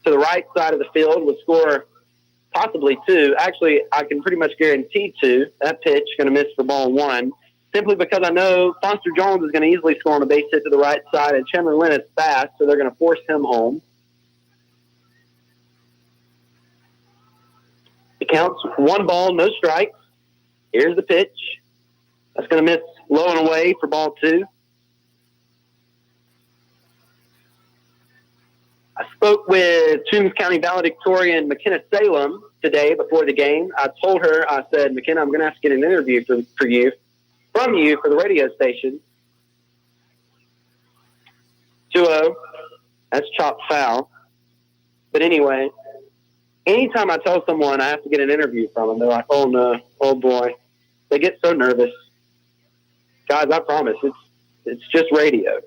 to the right side of the field would score possibly 2. Actually, I can pretty much guarantee 2. That pitch going to miss for ball 1, simply because I know Foster Jones is going to easily score on a base hit to the right side, and Chandler Lynn is fast, so they're going to force him home. It counts 1 ball, no strikes. Here's the pitch. That's going to miss low and away for ball 2. I spoke with Toombs County valedictorian McKenna Salem today before the game. I told her, I said, McKenna, I'm going to have to get an interview from you for the radio station. 2-0. That's chopped foul. But anyway, anytime I tell someone I have to get an interview from them, they're like, oh no, oh boy. They get so nervous. Guys, I promise, it's just radio.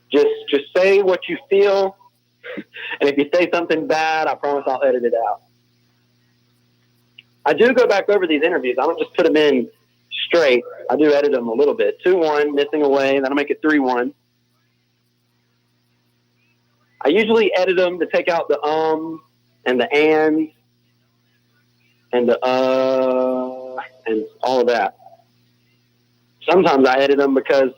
Just say what you feel, and if you say something bad, I promise I'll edit it out. I do go back over these interviews. I don't just put them in straight. I do edit them a little bit. 2-1, missing away, that'll make it 3-1. I usually edit them to take out the and the and the and all of that. Sometimes I edit them because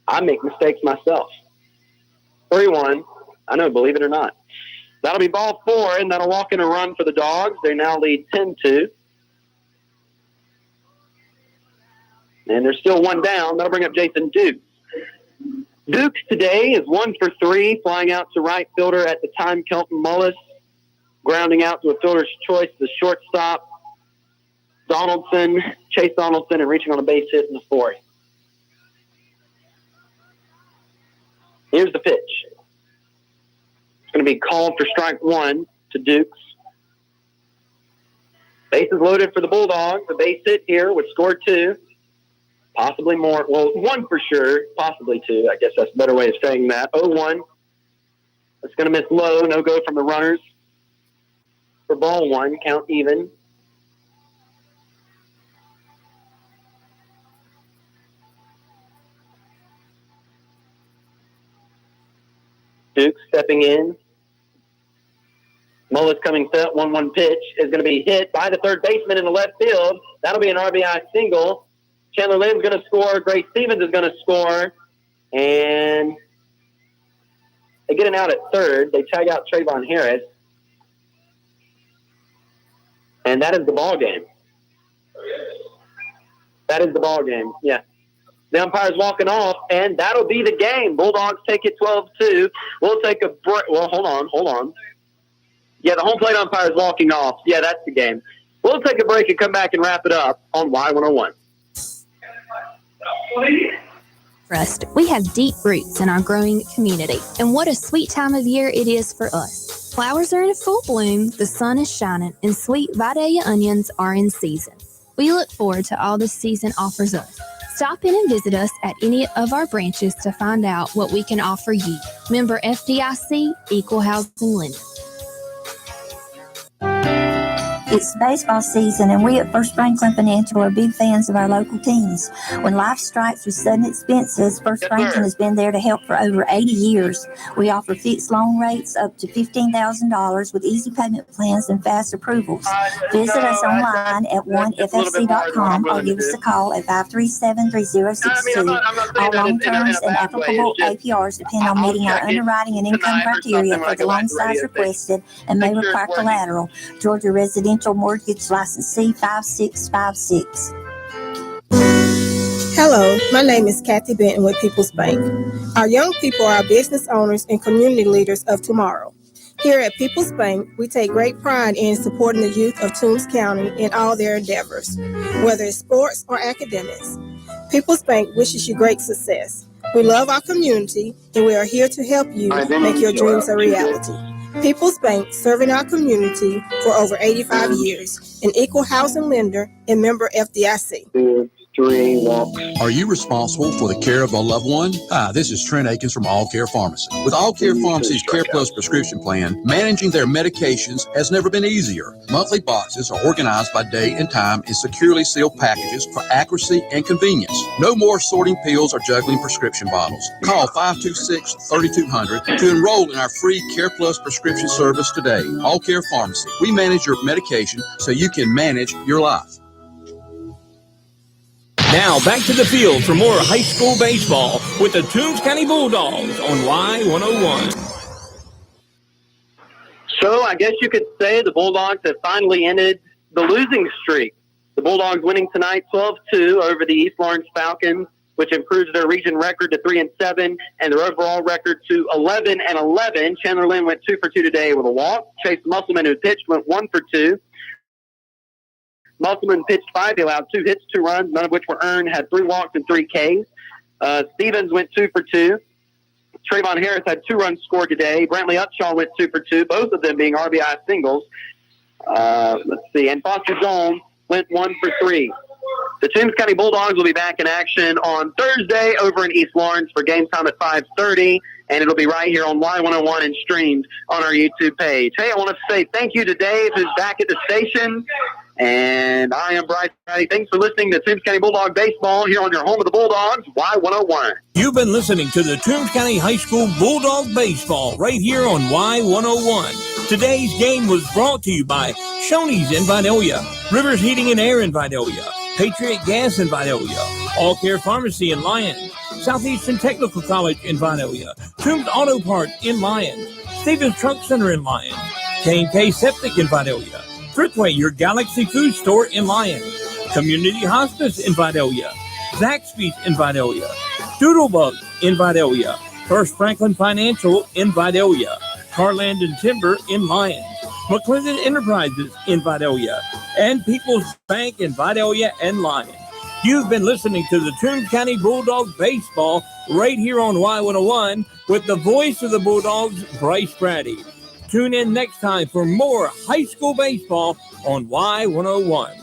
I make mistakes myself. 3-1. I know, believe it or not. That'll be ball 4, and that'll walk in a run for the Dogs. They now lead 10-2. And there's still 1 down. That'll bring up Jason Dukes. Dukes today is 1 for 3, flying out to right fielder at the time. Kelton Mullis grounding out to a fielder's choice, the shortstop, Chase Donaldson, and reaching on a base hit in the 4th. Here's the pitch. It's going to be called for strike 1 to Dukes. Bases loaded for the Bulldogs. The base hit here would score 2. Possibly more. Well, 1 for sure. Possibly 2. I guess that's a better way of saying that. 0-1. It's going to miss low. No go from the runners. For ball 1, count even. Duke stepping in. Mullis coming set. 1-1 pitch is going to be hit by the third baseman in the left field. That'll be an RBI single. Chandler Lynn's going to score. Gray Stevens is going to score. And they get an out at third. They tag out Trayvon Harris. And that is the ball game. That is the ball game. Yeah. The umpire's walking off, and that'll be the game. Bulldogs take it 12-2. We'll take a break. Well, hold on. Yeah, the home plate umpire's walking off. Yeah, that's the game. We'll take a break and come back and wrap it up on Y101. Trust. We have deep roots in our growing community, and what a sweet time of year it is for us. Flowers are in full bloom, the sun is shining, and sweet Vidalia onions are in season. We look forward to all this season offers us. Stop in and visit us at any of our branches to find out what we can offer you. Member FDIC, Equal Housing Lender. It's baseball season, and we at First Franklin Financial are big fans of our local teams. When life strikes with sudden expenses, First Franklin has been there to help for over 80 years. We offer fixed loan rates up to $15,000 with easy payment plans and fast approvals. Visit us online at oneffc.com or give us a call at 537-3062. All loan terms and applicable APRs depend on meeting our underwriting and income criteria for the loan size requested and may require collateral. Georgia Residential Financial Mortgage License C5656. Hello, my name is Kathy Benton with People's Bank. Our young people are business owners and community leaders of tomorrow. Here at People's Bank, we take great pride in supporting the youth of Toombs County in all their endeavors, whether it's sports or academics. People's Bank wishes you great success. We love our community, and we are here to help you make your dreams a reality. People's Bank, serving our community for over 85 years, an equal housing lender and member FDIC. Are you responsible for the care of a loved one? Hi, this is Trent Akins from All Care Pharmacy. With All Care Pharmacy's Care Plus prescription plan, managing their medications has never been easier. Monthly boxes are organized by date and time in securely sealed packages for accuracy and convenience. No more sorting pills or juggling prescription bottles. Call 526-3200 to enroll in our free Care Plus prescription service today. All Care Pharmacy. We manage your medication so you can manage your life. Now back to the field for more high school baseball with the Toombs County Bulldogs on Y101. So I guess you could say the Bulldogs have finally ended the losing streak. The Bulldogs winning tonight 12-2 over the East Lawrence Falcons, which improves their region record to 3-7 and their overall record to 11-11. Chandler Lynn went 2 for 2 today with a walk. Chase Musselman, who pitched, went 1 for 2. Musselman pitched 5. He allowed 2 hits, 2 runs, none of which were earned, had 3 walks and 3 Ks. Stevens went 2 for 2. Trayvon Harris had 2 runs scored today. Brantley Upshaw went 2 for 2, both of them being RBI singles. Let's see. And Foster Jones went 1 for 3. The Toombs County Bulldogs will be back in action on Thursday over in East Lawrence for game time at 5:30, and it'll be right here on Y101 and streamed on our YouTube page. Hey, I want to say thank you to Dave, who's back at the station. And I am Bryce Patty. Thanks for listening to Toombs County Bulldog Baseball here on your home of the Bulldogs, Y101. You've been listening to the Toombs County High School Bulldog Baseball right here on Y101. Today's game was brought to you by Shoney's in Vidalia, Rivers Heating and Air in Vidalia, Patriot Gas in Vidalia, All Care Pharmacy in Lyons, Southeastern Technical College in Vidalia, Toombs Auto Parts in Lyons, Stevens Truck Center in Lyons, K&K Septic in Vidalia, Fritzway, your Galaxy Food Store in Lyons, Community Hospice in Vidalia, Zaxby's in Vidalia, Doodlebug in Vidalia, First Franklin Financial in Vidalia, Carland and Timber in Lyons, McClendon Enterprises in Vidalia, and People's Bank in Vidalia and Lyons. You've been listening to the Toombs County Bulldogs Baseball right here on Y101 with the voice of the Bulldogs, Bryce Brady. Tune in next time for more high school baseball on Y101.